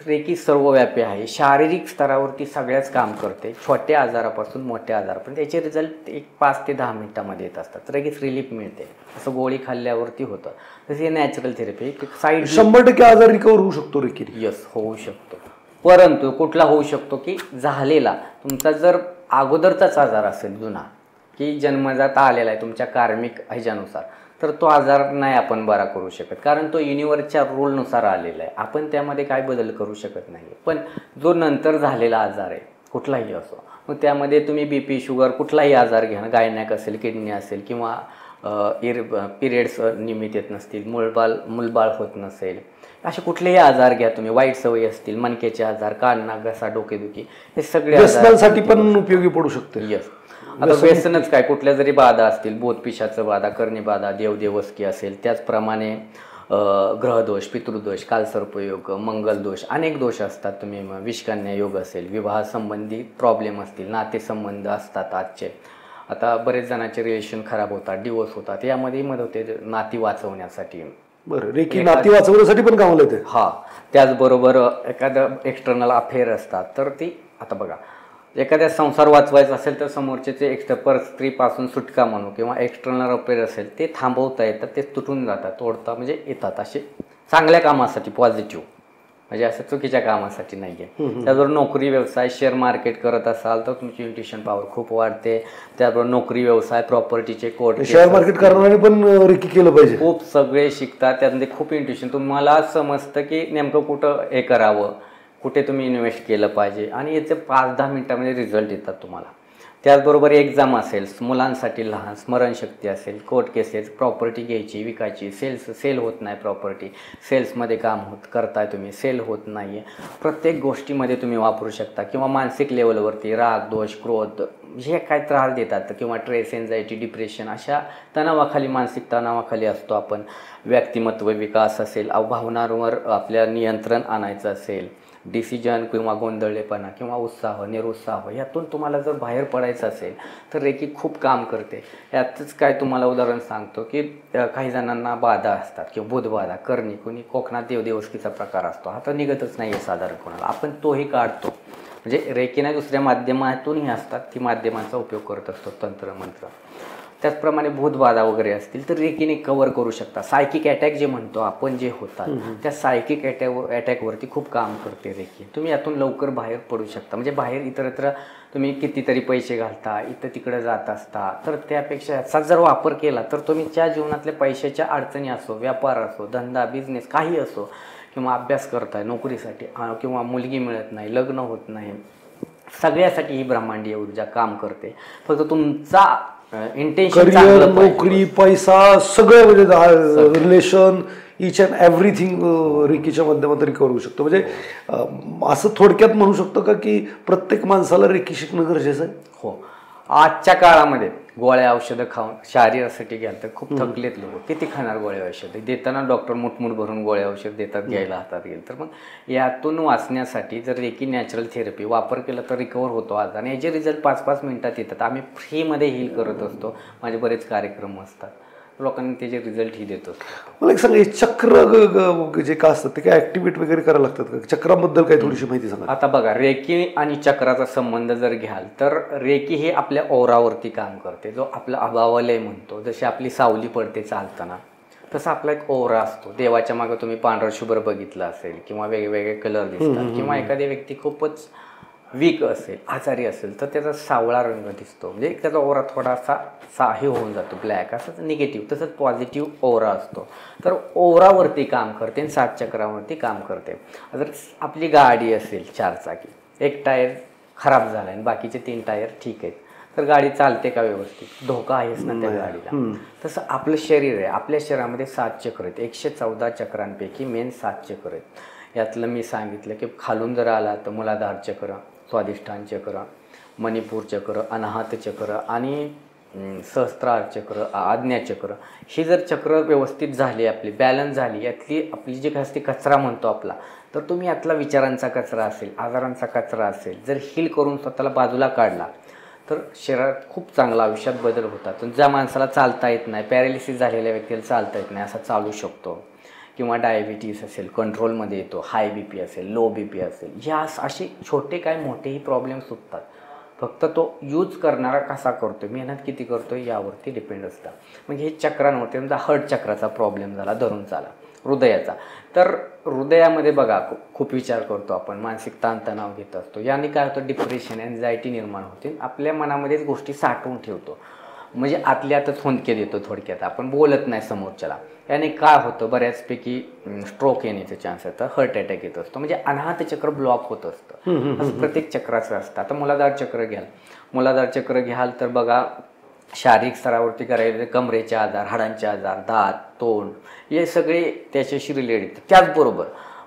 रेकी सर्वव्यापी आहे, शारीरिक स्तरावरती सगळ्याच काम करते, छोट्या आजारापासून मोठ्या आजारापर्यंत. त्याचे रिझल्ट 5 ते 10 मिनिटामध्ये येत असतात, तर लगेच रिलीफ मिळते. असं गोळी खाल्ल्यावरती होतं. तसे नॅचरल थेरपी साईड 100% आजार रिकवर होऊ शकतो रेकी? यस, होऊ शकतो. परंतु कुठला होऊ शकतो की झालेला तुमचा जर अगोदरचाच आजार असेल जुना की जन्मजात आलेला आहे तुमच्या कार्मिक ह्याच्यानुसार, तर तो आजार नाही आपण बरा करू शकत, कारण तो युनिव्हर्सच्या रूलनुसार आलेला आहे. आपण त्यामध्ये काय बदल करू शकत नाही. पण जो नंतर झालेला आजार आहे कुठलाही असो, मग त्यामध्ये तुम्ही BP शुगर कुठलाही आजार घ्या, गायनॅक असेल, किडनी असेल किंवा पिरियड्स नियमित येत नसतील, मूलबाळ होत नसेल, असे कुठलेही आजार घ्या तुम्ही, वाईट सवयी असतील, मणक्याचे आजार, काढणा घसा, डोकेदुखी, हे सगळे व्यसनासाठी पण उपयोगी पडू शकते. यस. आता व्यसनच काय, कुठल्या जरी बाधा असतील, बोधपिशाचं बाधा, करणी बाधा, देवदेवस्की असेल, त्याचप्रमाणे ग्रहदोष, पितृदोष, कालसर्पयोग, मंगलदोष, अनेक दोष असतात. तुम्ही विषकन्या योग असेल, विवाह संबंधी प्रॉब्लेम असतील, नातेसंबंध असतात आजचे. आता बरेच जणांचे रिलेशन खराब होतात, डिवोर्स होतात, यामध्ये मदत होते नाती वाचवण्यासाठी. बरं, रेकी नाती वाचवण्यासाठी पण कामाला येते? हा. त्याचबरोबर एखादं एक्सटर्नल अफेअर असतात, तर ती आता बघा, एखाद्या संसार वाचवायचा असेल तर समोरचे स्त्रीपासून सुटका म्हणू किंवा एक्सटर्नल अफेअर असेल ते थांबवता येतात, ते तुटून जातात, तोडता म्हणजे येतात, असे चांगल्या कामासाठी, पॉझिटिव्ह, म्हणजे असं चुकीच्या कामासाठी नाही आहे. त्याचबरोबर नोकरी व्यवसाय, शेअर मार्केट करत असाल तर तुमची इंट्युशन पॉवर खूप वाढते. त्याचबरोबर नोकरी व्यवसाय, प्रॉपर्टीचे कोर्ट, शेअर मार्केट करणारे पण रेकी केलं पाहिजे. खूप सगळे शिकतात, त्यामध्ये खूप इंट्युशन, तुम्हाला समजतं की नेमकं कुठं हे करावं, कुठे तुम्ही इन्व्हेस्ट केलं पाहिजे, आणि याचे 5-10 मिनिटामध्ये रिझल्ट येतात तुम्हाला. त्याचबरोबर एक्झाम असेल, मुलांसाठी लहान, स्मरणशक्ती असेल, कोर्ट केसेस, प्रॉपर्टी घ्यायची विकायची, सेल होत नाही, प्रॉपर्टी सेल्समध्ये काम करताय तुम्ही, सेल होत नाही आहे, प्रत्येक गोष्टीमध्ये तुम्ही वापरू शकता. किंवा मानसिक लेवलवरती राग, दोष, क्रोध जे काय त्रास देतात किंवा स्ट्रेस, एन्झायटी, डिप्रेशन, अशा तणावाखाली, मानसिक तणावाखाली असतो आपण. व्यक्तिमत्व विकास असेल, भावनांवर आपल्या नियंत्रण आणायचं असेल, डिसिजन किंवा गोंधळलेपणा किंवा उत्साह, निरुत्साह, यातून तुम्हाला जर बाहेर पडायचं असेल तर रेकी खूप काम करते. यातच काय तुम्हाला उदाहरण सांगतो की काही जणांना बाधा असतात किंवा बुधबाधा, करणी, कोणी कोकणात देवदेवस्कीचा प्रकार असतो, हा तर निघतच नाही आहे साधारण कोणाला, आपण तोही काढतो. म्हणजे रेकी नाही, दुसऱ्या माध्यमातूनही असतात, ती माध्यमांचा उपयोग करत असतो, तंत्र मंत्र. त्याचप्रमाणे भूतबाधा वगैरे असतील तर रेकीने कव्हर करू शकता. सायकिक अटॅक जे म्हणतो आपण जे होतात, त्या सायकिक अटॅकवरती खूप काम करते रेकी. तुम्ही यातून लवकर बाहेर पडू शकता. म्हणजे बाहेर इतरत्र तुम्ही कितीतरी पैसे घालता, इथं तिकडे जात असता, तर त्यापेक्षा याचा जर वापर केला तर तुमच्या जीवनातल्या पैशाच्या अडचणी असो, व्यापार असो, धंदा, बिझनेस काही असो, किंवा अभ्यास करताय नोकरीसाठी, किंवा मुलगी मिळत नाही, लग्न होत नाही, सगळ्यासाठी ही ब्रह्मांडीय ऊर्जा काम करते. फक्त तुमचा इंटेन्शन, नोकरी, पैसा, सगळं म्हणजे रिलेशन, इच अँड एव्हरीथिंग रेकीच्या माध्यमातून रिकवर होऊ शकतो. म्हणजे असं थोडक्यात म्हणू शकतो का की प्रत्येक माणसाला रेकी शिकणं गरजेचं आहे? हो. आजच्या काळामध्ये गोळ्या औषधं खाऊन शरीरासाठी घ्याल तर खूप थकलेत लोक. किती खाणार गोळ्या औषधं? देताना डॉक्टर मुठमुठ भरून गोळ्या औषध देतात, घ्यायला हातात घेईल. तर मग यातून वाचण्यासाठी जर रेकी नॅचरल थेरपी वापर केला तर रिकवर होतो आज. आणि याचे रिझल्ट 5-5 मिनिटात येतात. आम्ही फ्रीमध्ये हील करत असतो. माझे बरेच कार्यक्रम असतात, लोकांना त्याचे रिझल्टही देतो. मला एक सांगा, हे चक्र जे का असतात ते काय ॲक्टिवेट वगैरे करायला लागतात का? चक्राबद्दल काही थोडीशी माहिती सांगा. आता बघा, रेकी आणि चक्राचा संबंध जर घ्याल तर रेकी हे आपल्या ओरावरती काम करते, जो आपला अभावलय म्हणतो. जशी आपली सावली पडते चालताना, तसा आपला एक ओरा असतो. देवाच्या मागे तुम्ही पांढरा शुभ्र बघितला असेल किंवा वेगवेगळे कलर दिसतात, किंवा एखादी व्यक्ती खूपच वीक असेल, आजारी असेल तर त्याचा सावळा रंग दिसतो. म्हणजे त्याचा ओरा थोडासा हे होऊन जातो, ब्लॅक. असं निगेटिव्ह. तसंच पॉझिटिव्ह ओरा असतो. तर ओरावरती काम करते आणि 7 चक्रावरती काम करते. जर आपली गाडी असेल 4 चाकी, एक टायर खराब झाला आणि बाकीचे 3 टायर ठीक आहेत, तर गाडी चालते का व्यवस्थित? धोका आहेच ना त्या गाडीला. तसं आपलं शरीर आहे. आपल्या शरीरामध्ये 7 चक्र आहेत. 114 चक्रांपैकी मेन 7 चक्र आहेत. यातलं मी सांगितलं की खालून जर आला तर मूलाधार चक्र, स्वादिष्ठान चक्र, मणिपूर चक्र, अनाहत चक्र आणि सहस्त्रार चक्र, आज्ञा चक्र. ही जर चक्र व्यवस्थित झाली, आपली बॅलन्स झाली, यातली आपली जी काय असते कचरा म्हणतो आपला, तर तुम्ही यातला विचारांचा कचरा असेल, आजारांचा कचरा असेल, जर हील करून स्वतःला बाजूला काढला तर शरीरात खूप चांगला आयुष्यात बदल होतात. ज्या माणसाला चालता येत नाही, पॅरालिसिस झालेल्या व्यक्तीला चालता येत नाही, असा चालू शकतो. किंवा डायबिटीस असेल, कंट्रोलमध्ये येतो, हाय BP असेल, लो BP असेल, ह्या असे छोटे काय मोठेही प्रॉब्लेम सुटतात. फक्त तो यूज करणारा कसा करतो, मेहनत किती करतो यावरती डिपेंड असतं. म्हणजे हे चक्रांवरती, समजा हार्ट चक्राचा प्रॉब्लेम झाला, धरून चाला, हृदयाचा, तर हृदयामध्ये बघा खूप विचार करतो आपण, मानसिक ताणतणाव घेत असतो. याने काय होतं, डिप्रेशन, एन्झायटी निर्माण होते. आपल्या मनामध्येच गोष्टी साठवून ठेवतो. म्हणजे आतल्या आतच हुंदके देतो. थोडक्यात आपण बोलत नाही समोरच्याला. याने काय होतं, बऱ्याचपैकी स्ट्रोक येण्याचे चान्स येतं, हार्ट अटॅक येत असतो. म्हणजे अनाहत चक्र ब्लॉक होत असतं. असं प्रत्येक चक्राचं असतं. आता मूलाधार चक्र घ्याल, मूलाधार चक्र घ्याल तर बघा, शारीरिक स्तरावरती करायचे कमरेचे आजार, हाडांचे आजार, दात, तोंड, हे सगळे त्याच्याशी रिलेटेड. त्याचबरोबर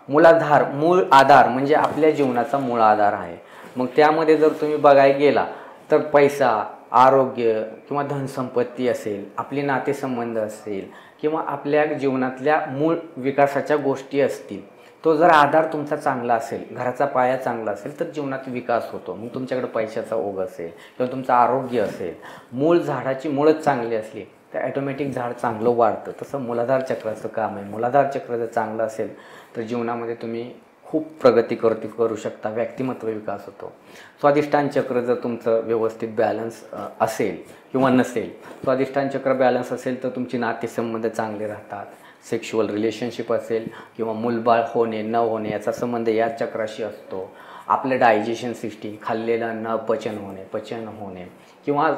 मूलाधार, मूळ आधार म्हणजे आपल्या जीवनाचा मूळ आधार आहे. मग त्यामध्ये जर तुम्ही बघायला गेला तर पैसा, आरोग्य किंवा धनसंपत्ती असेल, आपले नातेसंबंध असेल, किंवा आपल्या जीवनातल्या मूळ विकासाच्या गोष्टी असतील, तो जर आधार तुमचा चांगला असेल, घराचा पाया चांगला असेल, तर जीवनात विकास होतो. मग तुमच्याकडे पैशाचा ओघ असेल किंवा तुमचं आरोग्य असेल, मूळ झाडाची मुळच चांगली असली तर ॲटोमॅटिक झाड चांगलं वाढतं. तसं मूलाधार चक्राचं काम आहे. मूलाधार चक्र जर चांगलं असेल तर जीवनामध्ये तुम्ही खूप प्रगती करू शकता, व्यक्तिमत्व विकास होतो. स्वादिष्ठान चक्र जर तुमचं व्यवस्थित बॅलन्स असेल किंवा नसेल, स्वादिष्ठान चक्र बॅलन्स असेल तर तुमची नातेसंबंध चांगले राहतात. सेक्शुअल रिलेशनशिप असेल किंवा मूलबाळ होणे न होणे याचा संबंध या चक्राशी असतो. आपलं डायजेशन सिस्टीम, खाल्लेलं अन्न पचन होणे किंवा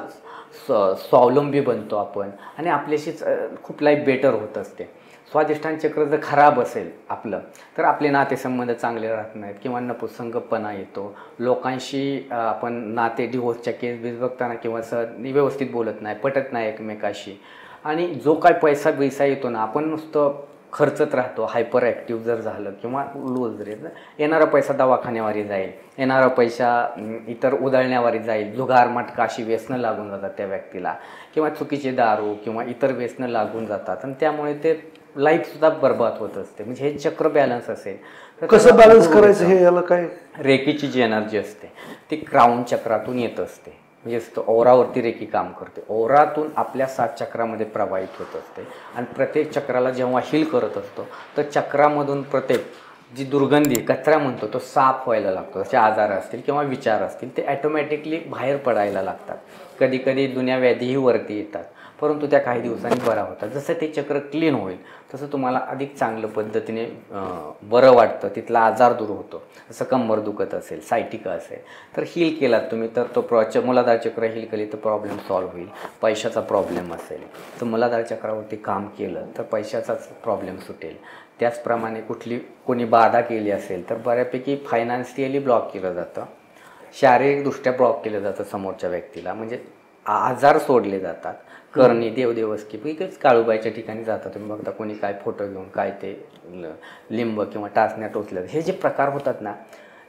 स्वावलंबी बनतो आपण आणि आपल्याशीच खूप लाईफ बेटर होत असते. स्वादिष्ठान चक्र जर खराब असेल आपलं, तर आपले नातेसंबंध चांगले राहत नाहीत किंवा नपुसंगपणा येतो. लोकांशी आपण नाते, डिव्होर्सच्या केस बघताना किंवा व्यवस्थित बोलत नाही, पटत नाही एकमेकाशी. आणि जो काय पैसा येतो ना, आपण नुसतं खर्चत राहतो. हायपर ॲक्टिव्ह जर झालं किंवा लूज जर येणारा पैसा दवाखान्यावारी जाईल, येणारा पैसा इतर उधळण्यावारी जाईल. जुगार, मटका अशी व्यसनं लागून जातात त्या व्यक्तीला, किंवा चुकीचे दारू किंवा इतर व्यसनं लागून जातात आणि त्यामुळे ते लाईफसुद्धा बर्बाद होत असते. म्हणजे हे चक्र बॅलन्स असेल तर कसं बॅलन्स करायचं हे याला काय? रेकीची जी एनर्जी असते ती क्राऊन चक्रातून येत असते. म्हणजे ओरावरती रेकी काम करते. ओरातून आपल्या 7 चक्रामध्ये प्रवाहित होत असते आणि प्रत्येक चक्राला जेव्हा हील करत असतो तर चक्रामधून प्रत्येक जी दुर्गंधी, कचरा म्हणतो, तो साफ व्हायला लागतो. जसे आजार असतील किंवा विचार असतील ते ॲटोमॅटिकली बाहेर पडायला लागतात. कधी कधी जुन्या व्याधीही वरती येतात, परंतु त्या काही दिवसांनी बरा होतात. जसं ते चक्र क्लीन होईल तसं तुम्हाला अधिक चांगलं पद्धतीने बरं वाटतं, तिथला आजार दूर होतो. जसं कंबर दुखत असेल, सायटिका असेल, तर हील केलात तुम्ही तर तो मूलाधार चक्र हील केली तर प्रॉब्लेम सॉल्व्ह होईल. पैशाचा प्रॉब्लेम असेल तर मूलाधार चक्रावरती काम केलं तर पैशाचाच प्रॉब्लेम सुटेल. त्याचप्रमाणे कोणी बाधा केली असेल तर बऱ्यापैकी फायनान्शियली ब्लॉक केलं जातं, शारीरिकदृष्ट्या ब्लॉक केलं जातं समोरच्या व्यक्तीला. म्हणजे आजार सोडले जातात. करणी, देवदेवस्की इकडेच काळूबाईच्या ठिकाणी जातात. तुम्ही बघता कोणी काय फोटो घेऊन काय ते लिंब किंवा टाचण्या टोचल्या, हे जे प्रकार होतात ना,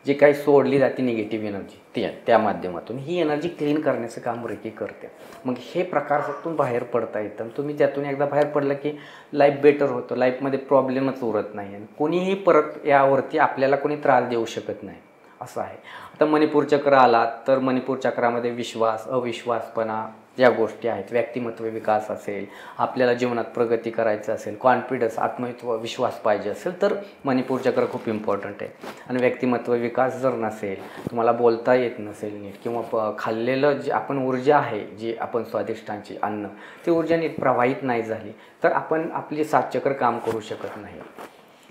जे काही सोडली जाते निगेटिव्ह एनर्जी, त्या माध्यमातून ही एनर्जी क्लीन करण्याचं काम रेकी करते. मग हे प्रकारातून बाहेर पडता येतं. तुम्ही त्यातून एकदा बाहेर पडलं की लाईफ बेटर होतं, लाईफमध्ये प्रॉब्लेमच उरत नाही आणि कोणीही परत यावरती आपल्याला कोणी त्रास देऊ शकत नाही, असं आहे. आता मणिपूर चक्र आला तर मणिपूर चक्रामध्ये विश्वास, अविश्वासपणा या गोष्टी आहेत. व्यक्तिमत्व विकास असेल, आपल्याला जीवनात प्रगती करायचं असेल, कॉन्फिडन्स, आत्मविश्वास पाहिजे असेल तर मणिपूर चक्र खूप इम्पॉर्टंट आहे. आणि व्यक्तिमत्व विकास जर नसेल, तुम्हाला बोलता येत नसेल नीट किंवा खाल्लेलं जे आपण ऊर्जा आहे, जी आपण स्वादिष्टांची अन्न, ती ऊर्जा नीट प्रवाहित नाही झाली तर आपण आपली 7 चक्र काम करू शकत नाही.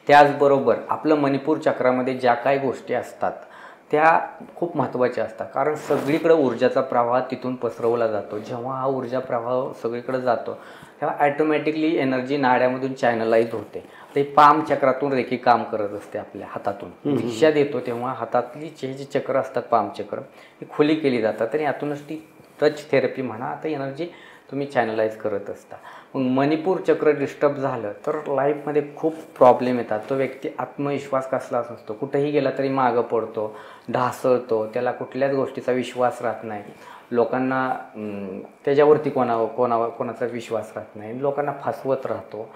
त्याचबरोबर आपलं मणिपूर चक्रामध्ये ज्या काही गोष्टी असतात त्या खूप महत्त्वाच्या असतात, कारण सगळीकडे ऊर्जाचा प्रवाह तिथून पसरवला जातो. जेव्हा हा ऊर्जा प्रवाह सगळीकडे जातो तेव्हा ॲटोमॅटिकली एनर्जी नाड्यामधून चॅनलाइज होते. ते पाम चक्रातून रेकी काम करत असते. आपल्या हातातून दिशा देतो तेव्हा हातातली जे चक्र असतात, पाम चक्र, ही खुली केली जातात आणि यातूनच ती टच थेरपी म्हणा, आता एनर्जी तुम्ही चॅनलाइज करत असता. मग मणिपूर चक्र डिस्टर्ब झालं तर लाईफमध्ये खूप प्रॉब्लेम येतात. तो व्यक्ती आत्मविश्वास कसलाच नसतो, कुठेही गेला तरी मागं पडतो, ढासळतो, त्याला कुठल्याच गोष्टीचा विश्वास राहत नाही, लोकांना त्याच्यावरती कोणाचा विश्वास राहत नाही, लोकांना फसवत राहतो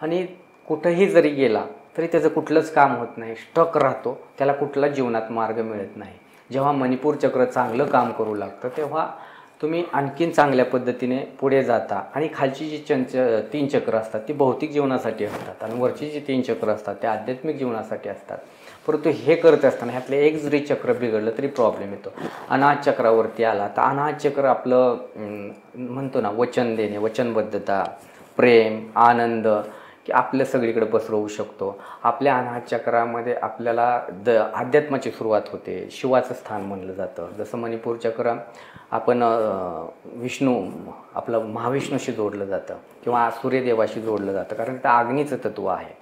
आणि कुठंही जरी गेला तरी त्याचं कुठलंच काम होत नाही, स्टक राहतो, त्याला कुठलाच जीवनात मार्ग मिळत नाही. जेव्हा मणिपूर चक्र चांगलं काम करू लागतं तेव्हा तुम्ही आणखीन चांगल्या पद्धतीने पुढे जाता. आणि खालची जी 3 चक्र असतात ती भौतिक जीवनासाठी असतात आणि वरची जी 3 चक्र असतात त्या आध्यात्मिक जीवनासाठी असतात. परंतु हे करत असताना ह्यातलं एक जरी चक्र बिघडलं तरी प्रॉब्लेम येतो. अनाहत चक्रावरती आला तर अनाहत चक्र आपलं म्हणतो ना, वचन देणे, वचनबद्धता, प्रेम, आनंद की आपलं सगळीकडे पसरवू शकतो. आपल्या अनाहत चक्रामध्ये आपल्याला अध्यात्माची सुरुवात होते, शिवाचं स्थान म्हणलं जातं. जसं मणिपूर चक्र आपण आपलं महाविष्णूशी जोडलं जातं किंवा सूर्यदेवाशी जोडलं जातं, कारण ते अग्नीचं तत्व आहे.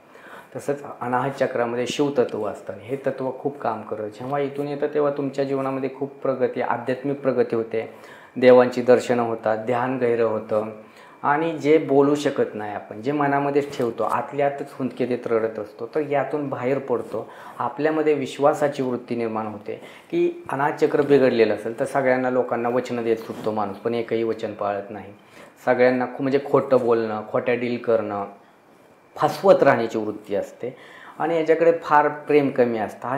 तसंच अनाहत चक्रामध्ये शिवतत्व असतं. हे तत्व खूप काम करतं. जेव्हा इथून येतं तेव्हा तुमच्या जीवनामध्ये खूप प्रगती, आध्यात्मिक प्रगती होते, देवांची दर्शनं होतात, ध्यान गैरं होतं आणि जे बोलू शकत नाही आपण, जे मनामध्येच ठेवतो, आतल्या आतच हुंदके देत रडत असतो, तर यातून बाहेर पडतो. आपल्यामध्ये विश्वासाची वृत्ती निर्माण होते की अनाहत चक्र बिघडलेलं असेल तर सगळ्यांना लोकांना वचनं देत सुटतो माणूस, पण एकही वचन पाळत नाही. सगळ्यांना म्हणजे खोटं बोलणं, खोट्या डील करणं, फसवत राहण्याची वृत्ती असते आणि याच्याकडे फार प्रेम कमी असतं. हा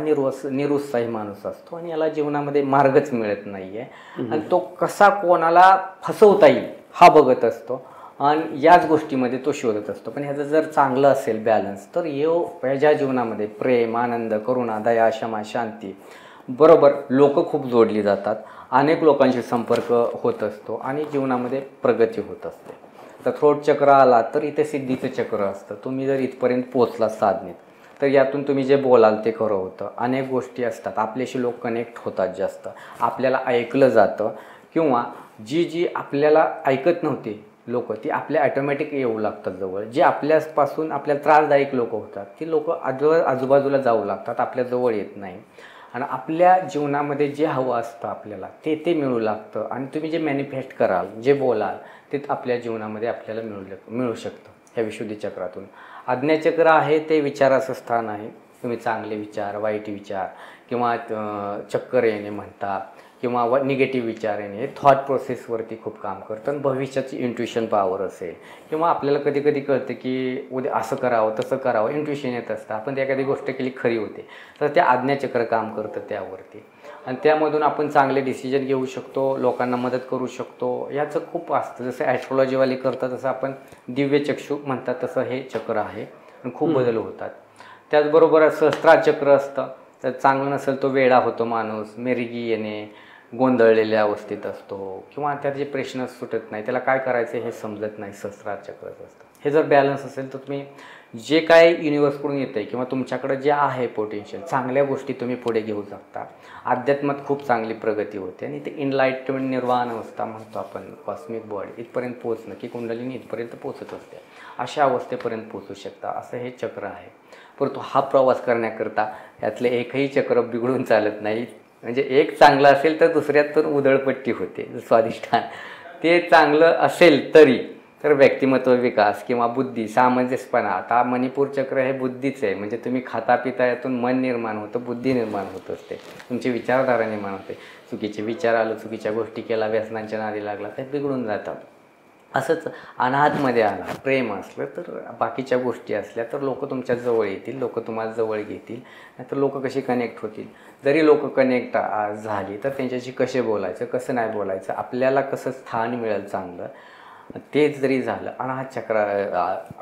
निरुत्साही माणूस असतो आणि याला जीवनामध्ये मार्गच मिळत नाही आहे आणि तो कसा कोणाला फसवता येईल हा बघत असतो आणि याच गोष्टीमध्ये तो शोधत असतो. पण ह्याचं जर चांगलं असेल बॅलन्स तर ह्याच्या जीवनामध्ये प्रेम, आनंद, करुणा, दया, क्षमा, शांती बरोबर लोक खूप जोडली जातात, अनेक लोकांशी संपर्क होत असतो आणि जीवनामध्ये प्रगती होत असते. तर थ्रोट चक्र आला तर इथे सिद्धीचं चक्र असतं. तुम्ही जर इथपर्यंत पोचला साधनेत तर यातून तुम्ही जे बोलाल ते खरं होतं. अनेक गोष्टी असतात, आपल्याशी लोक कनेक्ट होतात जास्त, आपल्याला ऐकलं जातं किंवा जी आपल्याला ऐकत नव्हती लोक ती आपल्या ॲटोमॅटिक येऊ लागतात जवळ. जे आपल्यापासून आपल्याला त्रासदायक लोक होतात ती लोक आजूबाजूला जाऊ लागतात, आपल्या जवळ येत नाही आणि आपल्या जीवनामध्ये जे हवं असतं आपल्याला ते मिळू लागतं आणि तुम्ही जे मॅनिफेस्ट कराल, जे बोलाल ते आपल्या जीवनामध्ये आपल्याला मिळू शकतं ह्या विशुद्धी चक्रातून. आज्ञाचक्र आहे ते विचाराचं स्थान आहे. तुम्ही चांगले विचार, वाईट विचार किंवा चक्कर येणे म्हणता किंवा निगेटिव्ह विचार येणे, हे थॉट प्रोसेसवरती खूप काम करतं. आणि भविष्याची इंट्युशन पॉवर असेल किंवा आपल्याला कधी कधी कळतं की उद्या असं करावं तसं करावं, इंट्युशन येत असतं, आपण एखादी गोष्ट केली खरी होते, तर ते आज्ञाचक्र काम करतं त्यावरती आणि त्यामधून आपण चांगले डिसिजन घेऊ शकतो, लोकांना मदत करू शकतो. याचं खूप असतं. जसं ॲस्ट्रॉलॉजीवाले करतात तसं आपण दिव्य चक्षु म्हणतात तसं हे चक्र आहे आणि खूप बदल होतात. त्याचबरोबर सहस्त्रार चक्र असतं, तर चांगलं नसेल तो वेडा होतो माणूस, मेरगी येणे, गोंधळलेल्या अवस्थेत असतो किंवा त्यात जे प्रश्न सुटत नाही, त्याला काय करायचं हे समजत नाही, सहस्त्रार चक्रच असतं. हे जर बॅलन्स असेल तर तुम्ही जे काय युनिवर्सकडून येतं आहे किंवा तुमच्याकडं जे आहे पोटेन्शियल, चांगल्या गोष्टी तुम्ही पुढे घेऊ शकता. अध्यात्मात खूप चांगली प्रगती होते आणि ते इनलाइटमेंट, निर्वाण अवस्था म्हणतो आपण, कॉस्मिक बॉडी इथपर्यंत पोचणं की कुंडलिनी इथपर्यंत पोचत असते, अशा अवस्थेपर्यंत पोचू शकता, असं हे चक्र आहे. परंतु हा प्रवास करण्याकरता यातले एकही चक्र बिघडून चालत नाही. म्हणजे एक चांगलं असेल तर दुसऱ्यात पण उधळपट्टी होते. स्वादिष्ठान ते चांगलं असेल तरी तर व्यक्तिमत्व विकास किंवा बुद्धी सामंजस्यपणा, आता मणिपूर चक्र हे बुद्धीच आहे. म्हणजे तुम्ही खाता पिता यातून मन निर्माण होतं, बुद्धी निर्माण होत असते, तुमची विचारधारा निर्माण होते. चुकीचे विचार आलं, चुकीच्या गोष्टी केला, व्यसनांच्या नादी लागला, ते बिघडून जातं. असंच अनाथमध्ये आला, प्रेम असलं तर बाकीच्या गोष्टी असल्या तर लोक तुमच्या जवळ येतील, लोक तुम्हाला जवळ घेतील. नाहीतर लोक कशी कनेक्ट होतील? जरी लोक कनेक्ट झाली तर त्यांच्याशी कसे बोलायचं, कसं नाही बोलायचं, आपल्याला कसं स्थान मिळेल चांगलं, तेच जरी झालं. अनाहत चक्रा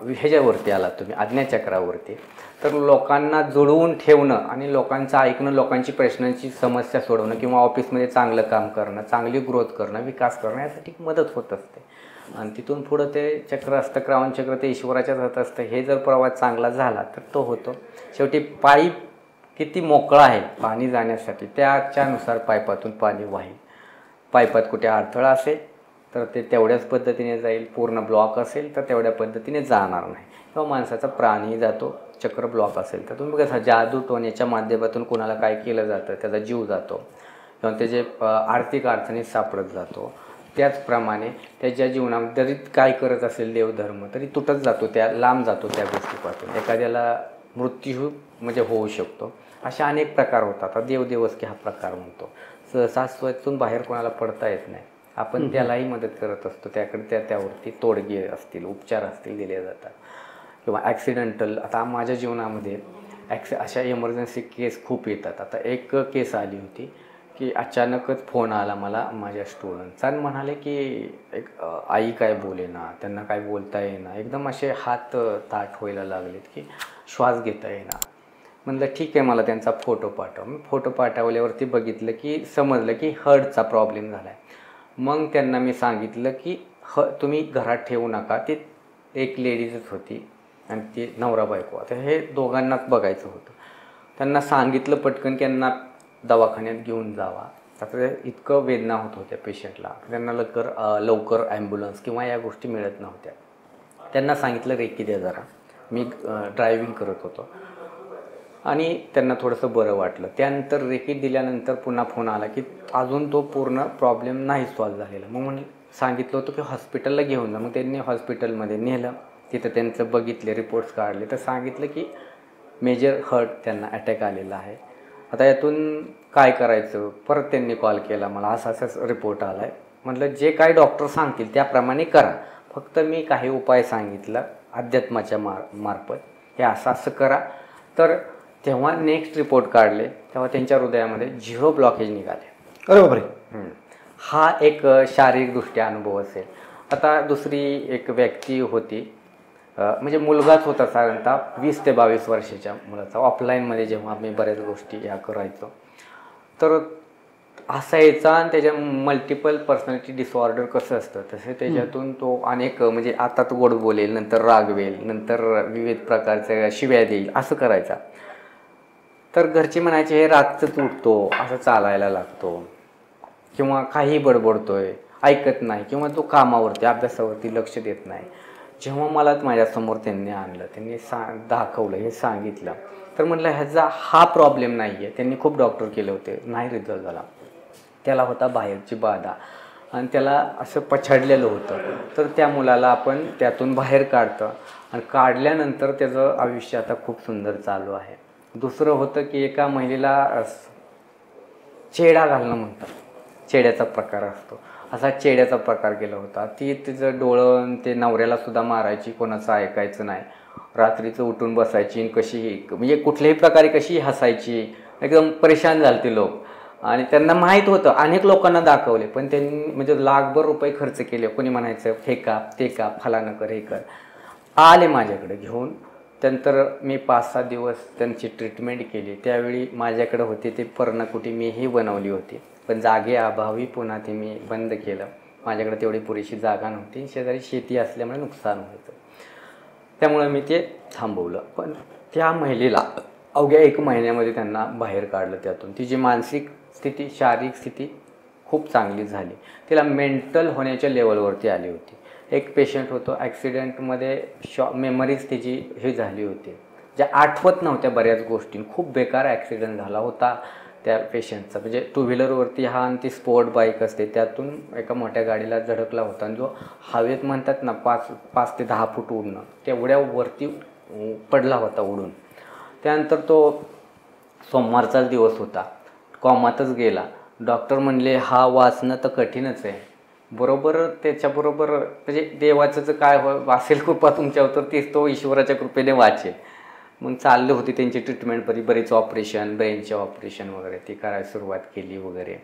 ह्याच्यावरती आला तुम्ही, आज्ञाचक्रावरती, तर लोकांना जुळवून ठेवणं आणि लोकांचं ऐकणं, लोकांची प्रश्नांची समस्या सोडवणं किंवा ऑफिसमध्ये चांगलं काम करणं, चांगली ग्रोथ करणं, विकास करणं यासाठी मदत होत असते. आणि तिथून पुढं ते चक्र असतं, क्राऊन चक्र ते ईश्वराच्याच हातात असतं. हे जर प्रवास चांगला झाला तर तो होतो. शेवटी पाईप किती मोकळा आहे पाणी जाण्यासाठी, त्याच्यानुसार पाईपातून पाणी वाहील. पाईपात कुठे अडथळा असेल तर ते तेवढ्याच पद्धतीने जाईल, पूर्ण ब्लॉक असेल तर तेवढ्या पद्धतीने जाणार नाही. किंवा माणसाचा प्राणी जातो, चक्र ब्लॉक असेल तर तुम्ही कसं जादू टोण्याच्या माध्यमातून कोणाला काय केलं जातं, त्याचा जीव जातो किंवा त्याचे आर्थिक अडचणीत सापडत जातो. त्याचप्रमाणे त्याच्या जीवनामध्ये जरी काय करत असेल देवधर्म तरी तुटत जातो, त्या लांब जातो त्या गोष्टीपासून. एखाद्याला मृत्यू म्हणजे होऊ शकतो. अशा अनेक प्रकार होतात. आता देवदेवस्की हा प्रकार म्हणतो. सहसा स्वतःतून बाहेर कोणाला पडता येत नाही, आपण त्यालाही मदत करत असतो. त्याकडे त्यावरती तोडगे असतील, उपचार असतील दिले जातात. किंवा ॲक्सिडेंटल, आता माझ्या जीवनामध्ये अशा इमर्जन्सी केस खूप येतात. आता एक केस आली होती की अचानकच फोन आला मला माझ्या स्टुडंटचा आणि म्हणाले की एक आई काय बोलेना, त्यांना काय बोलता येईना, एकदम असे हात ताठ व्हायला लागलेत की श्वास घेता येईना. म्हणलं ठीक आहे, मला त्यांचा फोटो पाठव. मी फोटो पाठवल्यावरती बघितलं की समजलं की हार्टचा प्रॉब्लेम झाला आहे. मग त्यांना मी सांगितलं की तुम्ही घरात ठेवू नका. ती एक लेडीजच होती आणि ती नवरा बायको, आता हे दोघांनाच बघायचं होतं. त्यांना सांगितलं पटकन की यांना दवाखान्यात घेऊन जावा. आता इतकं वेदना होत होत्या पेशंटला, त्यांना लवकर ॲम्ब्युलन्स किंवा या गोष्टी मिळत नव्हत्या. त्यांना सांगितलं रेकी द्या जरा. मी ड्रायव्हिंग करत होतो आणि त्यांना थोडंसं बरं वाटलं. त्यानंतर रेकी दिल्यानंतर पुन्हा फोन आला की अजून तो पूर्ण प्रॉब्लेम नाही सॉल्व्ह झालेला. मग म्हणून सांगितलं होतं की हॉस्पिटलला घेऊन जा. मग त्यांनी हॉस्पिटलमध्ये नेलं, तिथं त्यांचं बघितले, रिपोर्ट्स काढले, तर सांगितलं की मेजर हार्ट त्यांना अटॅक आलेला आहे. आता यातून काय करायचं? परत त्यांनी कॉल केला मला, असाच रिपोर्ट आला आहे. म्हटलं जे काय डॉक्टर सांगतील त्याप्रमाणे करा, फक्त मी काही उपाय सांगितला अध्यात्माच्या मार्फत, हे असं करा. तर तेव्हा नेक्स्ट रिपोर्ट काढले तेव्हा त्यांच्या हृदयामध्ये 0 ब्लॉकेज निघाले. अरे बापरे. हा एक शारीरिकदृष्ट्या अनुभव असेल. आता दुसरी एक व्यक्ती होती, म्हणजे मुलगाच होता साधारणतः 20 ते 22 वर्षाच्या मुलाचा. ऑफलाईनमध्ये जेव्हा मी बऱ्याच गोष्टी या करायचो तर असायचा आणि त्याच्या मल्टिपल पर्सनॅलिटी डिसऑर्डर कसं असतं तसे त्याच्यातून तो अनेक, म्हणजे आता तो गोड बोलेल, नंतर रागवेल, नंतर विविध प्रकारच्या शिव्या देईल, असं करायचा. तर घरचे म्हणायचे हे रातच उठतो, असं चालायला लागतो किंवा काही बडबडतोय, ऐकत नाही किंवा तो कामावरती अभ्यासावरती लक्ष देत नाही. जेव्हा मला माझ्यासमोर त्यांनी आणलं, त्यांनी दाखवलं, हे सांगितलं, तर म्हटलं ह्याचा हा प्रॉब्लेम नाही आहे. त्यांनी खूप डॉक्टर केले होते, नाही रिझल्ट झाला. त्याला होता बाहेरची बाधा आणि त्याला असं पछाडलेलं होतं. तर त्या मुलाला आपण त्यातून बाहेर काढतं आणि काढल्यानंतर त्याचं आयुष्य आता खूप सुंदर चालू आहे. दुसरं होतं की एका महिलेला चेडा घालणं म्हणतात, चेड्याचा प्रकार असतो, असा चेड्याचा प्रकार केला होता. ती तिचं डोळं ते नवऱ्याला सुद्धा मारायची, कोणाचं ऐकायचं नाही. रात्रीचं उठून बसायची आणि कशीही, म्हणजे कुठल्याही प्रकारे कशी हसायची. एकदम परेशान झाले ते लोक आणि त्यांना माहीत होतं. अनेक लोकांना दाखवले पण त्यांनी म्हणजे लाखभर रुपये खर्च केले. कोणी म्हणायचं हे का ते का, फलानं कर, हे कर. आले माझ्याकडे घेऊन. त्यानंतर मी 5-6 दिवस त्यांची ट्रीटमेंट केली. त्यावेळी माझ्याकडे होते ते पर्णकुटी मीही बनवली होती, पण जागे अभावी पुन्हा ते मी बंद केलं. माझ्याकडे तेवढी पुरेशी जागा नव्हती, शेजारी शेती असल्यामुळे नुकसान व्हायचं, त्यामुळे मी ते थांबवलं. पण त्या महिलेला अवघ्या 1 महिन्यामध्ये त्यांना बाहेर काढलं त्यातून. तिची मानसिक स्थिती, शारीरिक स्थिती खूप चांगली झाली. तिला मेंटल होण्याच्या लेवलवरती आली होती. एक पेशंट होतो, ॲक्सिडेंटमध्ये मेमरीज तिची हे झाली होती, ज्या आठवत नव्हत्या बऱ्याच गोष्टी. खूप बेकार ॲक्सिडेंट झाला होता, त्या पेशंटचा, म्हणजे 2 व्हीलरवरती हा आणि ती स्पोर्ट बाईक असते त्यातून एका मोठ्या गाडीला धडकला होता आणि जो हवेत म्हणतात ना 5 ते 10 फूट उडणं तेवढ्या वरती पडला होता उडून. त्यानंतर तो सोमवारचाच दिवस होता, कॉमातच गेला. डॉक्टर म्हणले हा वाचणं तर कठीणच आहे. बरोबर त्याच्याबरोबर म्हणजे देवाचं जर काय असेल कृपा तुमच्यावर तर तीच तो ईश्वराच्या कृपेने वाचेल. मग चालले होते त्यांची ट्रीटमेंट, बरीच ऑपरेशन, ब्रेनचे ऑपरेशन वगैरे ती करायला सुरुवात केली वगैरे.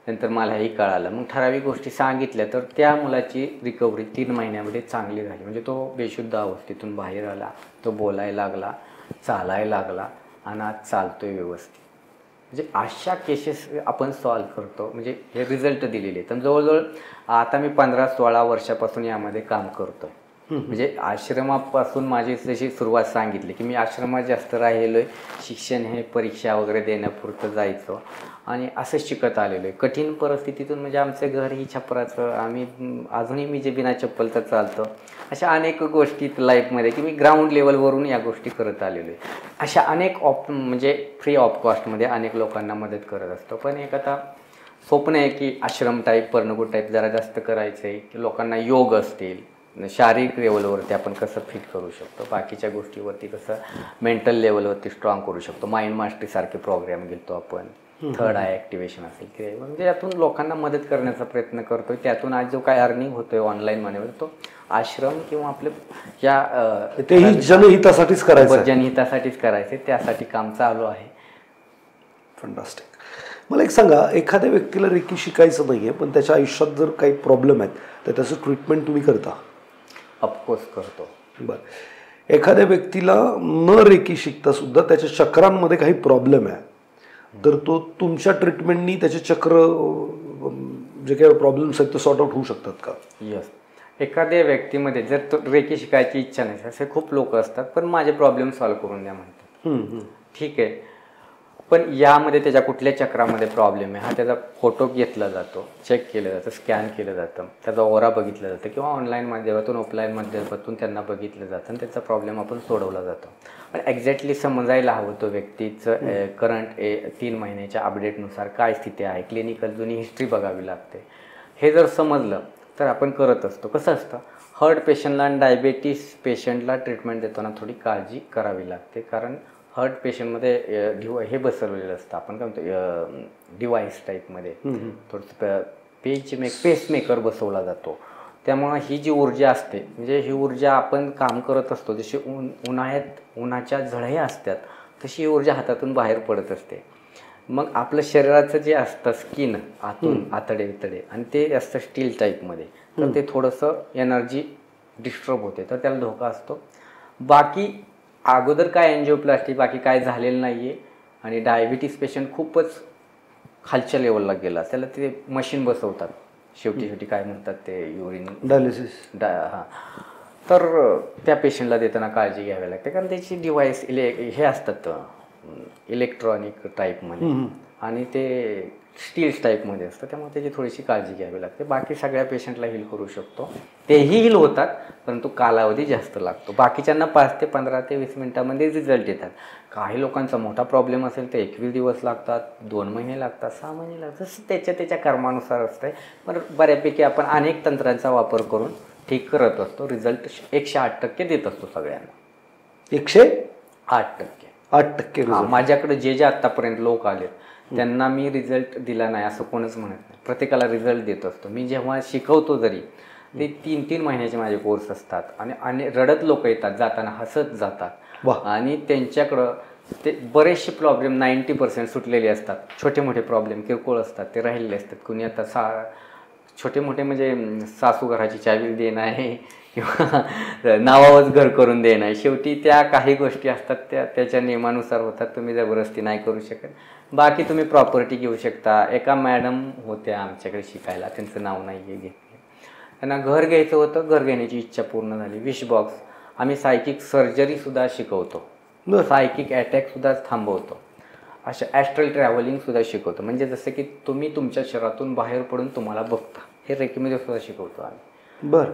नंतर मलाही कळालं. मग ठराविक गोष्टी सांगितल्या तर त्या मुलाची रिकव्हरी 3 महिन्यामध्ये चांगली झाली. म्हणजे तो बेशुद्ध अवस्थेतून बाहेर आला, तो बोलायला लागला, चालायला लागला आणि आज चालतोय व्यवस्थित. म्हणजे अशा केसेस आपण सॉल्व करतो, म्हणजे हे रिझल्ट दिलेले आहेत. आणि जवळजवळ आता मी 15-16 वर्षापासून यामध्ये काम करतो. म्हणजे आश्रमापासून माझी जशी सुरुवात सांगितली की मी आश्रमात जास्त राहिलो आहे, शिक्षण हे परीक्षा वगैरे देण्यापुरतं जायचं आणि असं शिकत आलेलो आहे. कठीण परिस्थितीतून म्हणजे आमचं घर ही छपराचं, आम्ही अजूनही मी जे बिना चप्पलचं चालतं, अशा अनेक गोष्टी लाईफमध्ये की मी ग्राउंड लेवलवरून या गोष्टी करत आलेलो आहे. अशा अनेक म्हणजे फ्री ऑफ कॉस्टमध्ये अनेक लोकांना मदत करत असतो. पण एक आता स्वप्न आहे की आश्रम टाईप, पर्णकुट टाईप जरा जास्त करायचं आहे की लोकांना योग असतील, शारीरिक लेवलवरती आपण कसं फिट करू शकतो, बाकीच्या गोष्टीवरती कसं मेंटल लेवलवरती स्ट्रॉंग करू शकतो. माइंड मास्टरीसारखे प्रोग्राम घेतो आपण, थर्ड आय ॲक्टिवेशन असेल की म्हणजे यातून लोकांना मदत करण्याचा प्रयत्न करतोय. त्यातून आज जो काय अर्निंग होतोय ऑनलाईन मनी तो आश्रम किंवा आपले या तेही जनहितासाठीच करायचं, जनहितासाठीच करायचे, त्यासाठी काम चालू आहे. फंटास्टिक. मला एक सांगा, एखाद्या व्यक्तीला रेकी शिकायचं नाही आहे पण त्याच्या आयुष्यात जर काही प्रॉब्लेम आहेत तर त्याचं ट्रीटमेंट तुम्ही करता? ऑफकोर्स करतो. बरं. एखाद्या व्यक्तीला न रेकी शिकता सुद्धा त्याच्या चक्रांमध्ये काही प्रॉब्लेम आहे तर तो तुमच्या ट्रीटमेंटनी त्याचे चक्र जे काही प्रॉब्लेम्स आहेत ते सॉर्ट आउट होऊ शकतात का? यस. एखाद्या व्यक्तीमध्ये जर तो रेकी शिकायची इच्छा नाही, असे खूप लोक असतात पण माझे प्रॉब्लेम सॉल्व्ह करून द्या म्हणतात. ठीक आहे, पण यामध्ये त्याच्या कुठल्या चक्रामध्ये प्रॉब्लेम आहे हा त्याचा फोटो घेतला जातो, चेक केलं जातं, स्कॅन केलं जातं, त्याचा ओरा बघितला जातं किंवा ऑनलाईन माध्यमातून ऑफलाईन माध्यमातून त्यांना बघितलं जातं आणि त्याचा प्रॉब्लेम आपण सोडवला जातो. पण एक्झॅक्टली समजायला हवं तो व्यक्तीचं करंट 3 महिन्याच्या अपडेटनुसार काय स्थिती आहे, क्लिनिकल जुनी हिस्ट्री बघावी लागते. हे जर समजलं तर आपण करत असतो. कसं असतं, हार्ट पेशंटला आणि डायबेटीस पेशंटला ट्रीटमेंट देताना थोडी काळजी करावी लागते, कारण हार्ट पेशंटमध्ये हे बसवलेलं असतं, आपण काय म्हणतो डिवाईस टाईपमध्ये थोडंसं पेसमेकर बसवला जातो. त्यामुळं ही जी ऊर्जा असते, म्हणजे ही ऊर्जा आपण काम करत असतो, जशी उन्हाळ्यात उन्हाच्या झळ्या असतात तशी ही ऊर्जा हातातून बाहेर पडत असते. मग आपलं शरीराचं जे असतं स्किन आतून आतडे वितडे आणि ते असतं स्टील टाईपमध्ये, तर ते थोडंसं एनर्जी डिस्टर्ब होते तर त्याला धोका असतो. बाकी अगोदर काय एन्जिओप्लास्टी बाकी काय झालेलं नाही आहे आणि डायबिटीस पेशंट खूपच खालच्या लेवलला गेला, त्याला ते मशीन बसवतात शेवटी काय म्हणतात ते युरिन डायलिसिस हां, तर त्या पेशंटला देताना काळजी घ्यावी लागते, कारण त्याची डिव्हाइस हे असतात इलेक्ट्रॉनिक टाईपमध्ये आणि ते स्टील टाईपमध्ये असतं, त्यामुळे त्याची थोडीशी काळजी घ्यावी लागते. बाकी सगळ्या पेशंटला हील करू शकतो, तेही हील होतात परंतु कालावधी जास्त लागतो. बाकीच्यांना 5 ते 15 ते 20 मिनिटांमध्ये रिझल्ट येतात. काही लोकांचा मोठा प्रॉब्लेम असेल तर 21 दिवस लागतात, 2 महिने लागतात, 6 महिने लागतात, जसं त्याच्या कर्मानुसार असतं. पण बऱ्यापैकी आपण अनेक तंत्रांचा वापर करून ठीक करत असतो. रिझल्ट 108% देत असतो सगळ्यांना. 108%? 8%. माझ्याकडे जे आत्तापर्यंत लोक आले त्यांना मी रिझल्ट दिला नाही असं कोणच म्हणत नाही, प्रत्येकाला रिझल्ट देत असतो. मी जेव्हा शिकवतो जरी ते 3-3 महिन्याचे माझे कोर्स असतात आणि रडत लोक येतात, जाताना हसत जातात आणि त्यांच्याकडं ते बरेचसे प्रॉब्लेम 90% सुटलेले असतात. छोटे मोठे प्रॉब्लेम किरकोळ असतात ते राहिलेले असतात. कुणी आता छोटे मोठे म्हणजे सासू घराची चावी देणं आहे किंवा नावावरच घर करून देणं आहे, शेवटी त्या काही गोष्टी असतात त्याच्या नियमानुसार होतात, तुम्ही जबरदस्ती नाही करू शकत. बाकी तुम्ही प्रॉपर्टी घेऊ शकता. एका मॅडम होत्या आमच्याकडे शिकायला, त्यांचं नाव नाही आहे घेतलं, त्यांना घर घ्यायचं होतं, घर घेण्याची इच्छा पूर्ण झाली. विश बॉक्स, आम्ही सायकिक सर्जरीसुद्धा शिकवतो, सायकिक अटॅकसुद्धा थांबवतो, अशा ॲस्ट्रल ट्रॅव्हलिंगसुद्धा शिकवतो. म्हणजे जसं की तुम्ही तुमच्या शरीरातून बाहेर पडून तुम्हाला बघता, हे रेकीमध्ये सुद्धा शिकवतो आम्ही.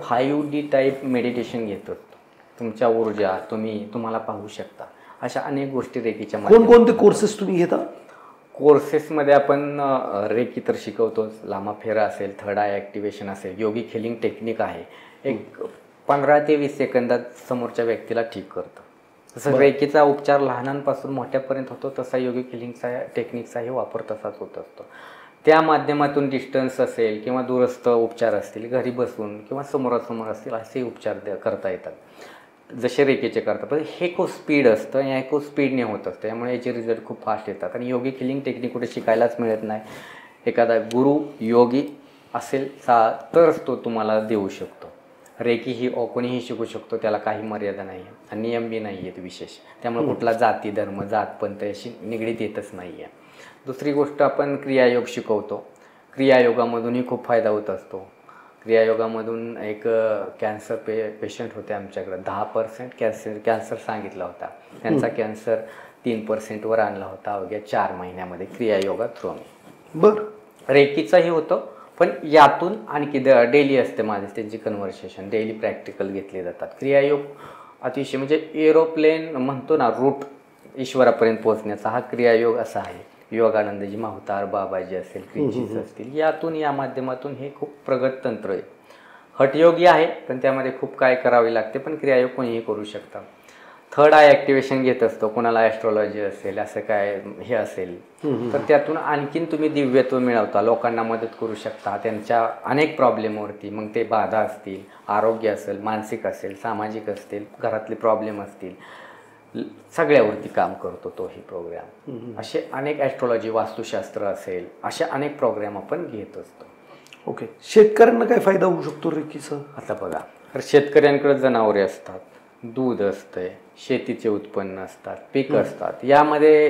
5D टाईप मेडिटेशन घेतो, तुमच्या ऊर्जा तुम्हाला पाहू शकता. अशा अनेक गोष्टी रेकीच्या. कोणकोणते कोर्सेस तुम्ही घेता? कोर्सेसमध्ये आपण रेकी तर शिकवतोच, लामा फेरा असेल, थर्ड आय ॲक्टिवेशन असेल, योगिक हिलिंग टेक्निक आहे, एक 15 ते 20 सेकंदात समोरच्या व्यक्तीला ठीक करतं. जसं रेकीचा उपचार लहानांपासून मोठ्यापर्यंत होतो, तसा योगिक हिलिंगचा टेक्निकचाही वापर तसाच होत असतो. त्या माध्यमातून डिस्टन्स असेल किंवा दूरस्थ उपचार असतील, घरी बसून किंवा समोरासमोर असतील असे उपचार करता येतात, जसे रेकीचे करतात. पण हे खूप स्पीड असतं, या खूप स्पीडने होत असतं, त्यामुळे याचे रिझल्ट खूप फास्ट येतात. आणि योगिक हिलिंग टेक्निक कुठे शिकायलाच मिळत नाही. एखादा गुरु योगी असेल तरच तो तुम्हाला देऊ शकतो. रेकी ही कोणीही शिकू शकतो, त्याला काही मर्यादा नाही आहे आणि नियम बी नाही आहेत विशेष. त्यामुळे कुठला जाती धर्म जातपंथ अशी निगडीत येतच नाही आहे. दुसरी गोष्ट, आपण क्रियायोग शिकवतो. क्रियायोगामधूनही खूप फायदा होत असतो. क्रियायोगामधून एक कॅन्सर पेशंट होते आमच्याकडं, 10% कॅन्सर सांगितला होता. त्यांचा कॅन्सर 3%वर आणला होता अवघ्या 4 महिन्यामध्ये क्रियायोगा थ्रूने. बरं. रेकीचाही होतं, पण यातून आणखी डेली असते माझे त्यांची कन्व्हर्सेशन, डेली प्रॅक्टिकल घेतले जातात. क्रियायोग अतिशय म्हणजे एरोप्लेन म्हणतो ना, रूट ईश्वरापर्यंत पोहोचण्याचा हा क्रियायोग असा आहे. योगानंदजी माहुतार बाबाजी असेल, क्रिंचीज असतील, यातून या माध्यमातून हे खूप प्रगत तंत्र आहे. हठयोगी आहे, पण त्यामध्ये खूप काय करावे लागते, पण क्रियायोग कोणीही करू शकतात. थर्ड आय ॲक्टिवेशन घेत असतो, कोणाला ॲस्ट्रॉलॉजी असेल, असं काय हे असेल, तर त्यातून आणखीन तुम्ही दिव्यत्व मिळवता, लोकांना मदत करू शकता त्यांच्या अनेक प्रॉब्लेमवरती. मग ते बाधा असतील, आरोग्य असेल, मानसिक असेल, सामाजिक असतील, घरातले प्रॉब्लेम असतील, सगळ्यावरती काम करतो तो ही प्रोग्राम. असे अनेक ॲस्ट्रॉलॉजी, वास्तुशास्त्र असेल, असे अनेक प्रोग्राम आपण घेत असतो. ओके. शेतकऱ्यांना काय फायदा होऊ शकतो रेकीचा? आता बघा, तर शेतकऱ्यांकडे जनावरे असतात, दूध असतंय, शेतीचे उत्पन्न असतात, पीक असतात, यामध्ये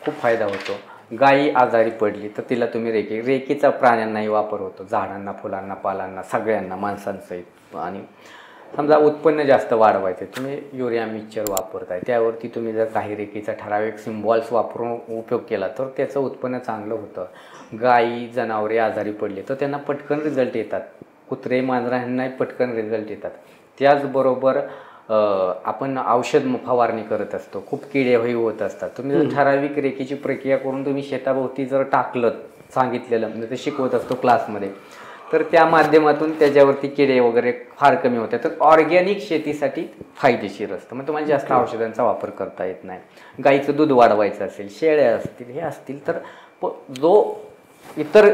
खूप फायदा होतो. गायी आजारी पडली तर तिला तुम्ही रेकीचा प्राण्यांनाही वापर होतो, झाडांना, फुलांना, पालांना, सगळ्यांना, माणसांसहित. आणि समजा उत्पन्न जास्त वाढवायचे, तुम्ही युरिया मिक्सचर वापरताय, त्यावरती तुम्ही जर काही रेकीचा ठराविक सिम्बॉल्स वापरून उपयोग केला तर त्याचं उत्पन्न चांगलं होतं. गायी जनावरे आजारी पडली तर त्यांना पटकन रिझल्ट येतात, कुत्रे मांजरांनाही पटकन रिझल्ट येतात. त्याचबरोबर आपण औषध फवारणी करत असतो, खूप किडेही होत असतात. तुम्ही जर ठराविक रेकीची प्रक्रिया करून तुम्ही शेताभोवती जर टाकलं, सांगितलेलं म्हणजे ते शिकवत असतो क्लासमध्ये, तर त्या माध्यमातून त्याच्यावरती किडे वगैरे फार कमी होतात. तर ऑर्गॅनिक शेतीसाठी फायदेशीर असतं. मग तुम्हाला जास्त औषधांचा वापर करता येत नाही. गाईचं दूध वाढवायचं असेल, शेळ्या असतील, हे असतील, तर जो इतर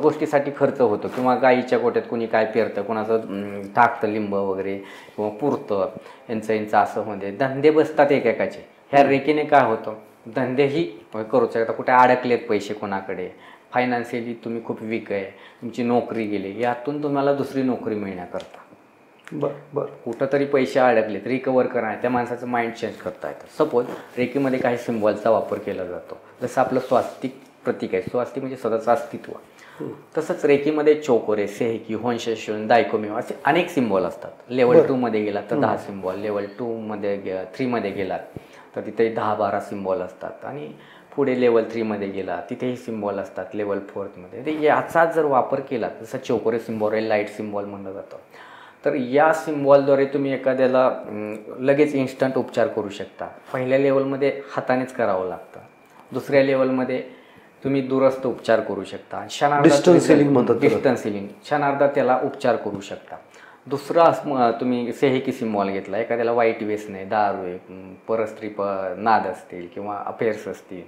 गोष्टीसाठी खर्च होतो, किंवा गाईच्या गोट्यात कोणी काय पेरतं, कोणाचं टाकतं लिंब वगैरे किंवा पुरतं, यांचं असं होते, धंदे बसतात एकेकाचे. ह्या रेकीने काय होतं, धंदेही करू शकता. कुठे अडकलेत पैसे कोणाकडे, फायनान्शियली तुम्ही खूप वीक आहे, तुमची नोकरी गेली, यातून तुम्हाला दुसरी नोकरी मिळण्याकरता बरं कुठंतरी पैसे अडकलेत, रिकवर करा, त्या माणसाचं माइंड चेंज करता येतं. सपोज रेकीमध्ये काही सिम्बॉलचा वापर केला जातो, जसं आपलं स्वास्तिक प्रतीक आहे, स्वास्तिक म्हणजे स्वतःचं अस्तित्व, तसंच रेकीमध्ये चोकोरे, सेहकी, होन्शेशन, दायकोमिओ असे अनेक सिम्बॉल असतात. लेवल 2 मध्ये गेलात तर 10 सिम्बॉल, लेवल 3 मध्ये गेलात तर तिथे 10-12 सिम्बॉल असतात, आणि पुढे लेवल 3 मध्ये गेला तिथेही सिम्बॉल असतात, लेवल 4 मध्ये. तर याचा जर वापर केला, जसं चोकोरे सिम्बॉल आहे, लाईट सिम्बॉल म्हणलं जातं, तर या सिम्बॉलद्वारे तुम्ही एखाद्याला लगेच इन्स्टंट उपचार करू शकता. पहिल्या लेवलमध्ये हातानेच करावं लागतं, दुसऱ्या लेवलमध्ये तुम्ही दूरस्थ उपचार करू शकता, डिस्टन्स हिलिंग क्षणार्धात त्याला उपचार करू शकता. दुसरा तुम्ही सेहेकी सिम्बॉल घेतला, एखाद्याला वाईट व्यसन आहे, दारू आहे, परस्त्री नाद असतील किंवा अफेअर्स असतील,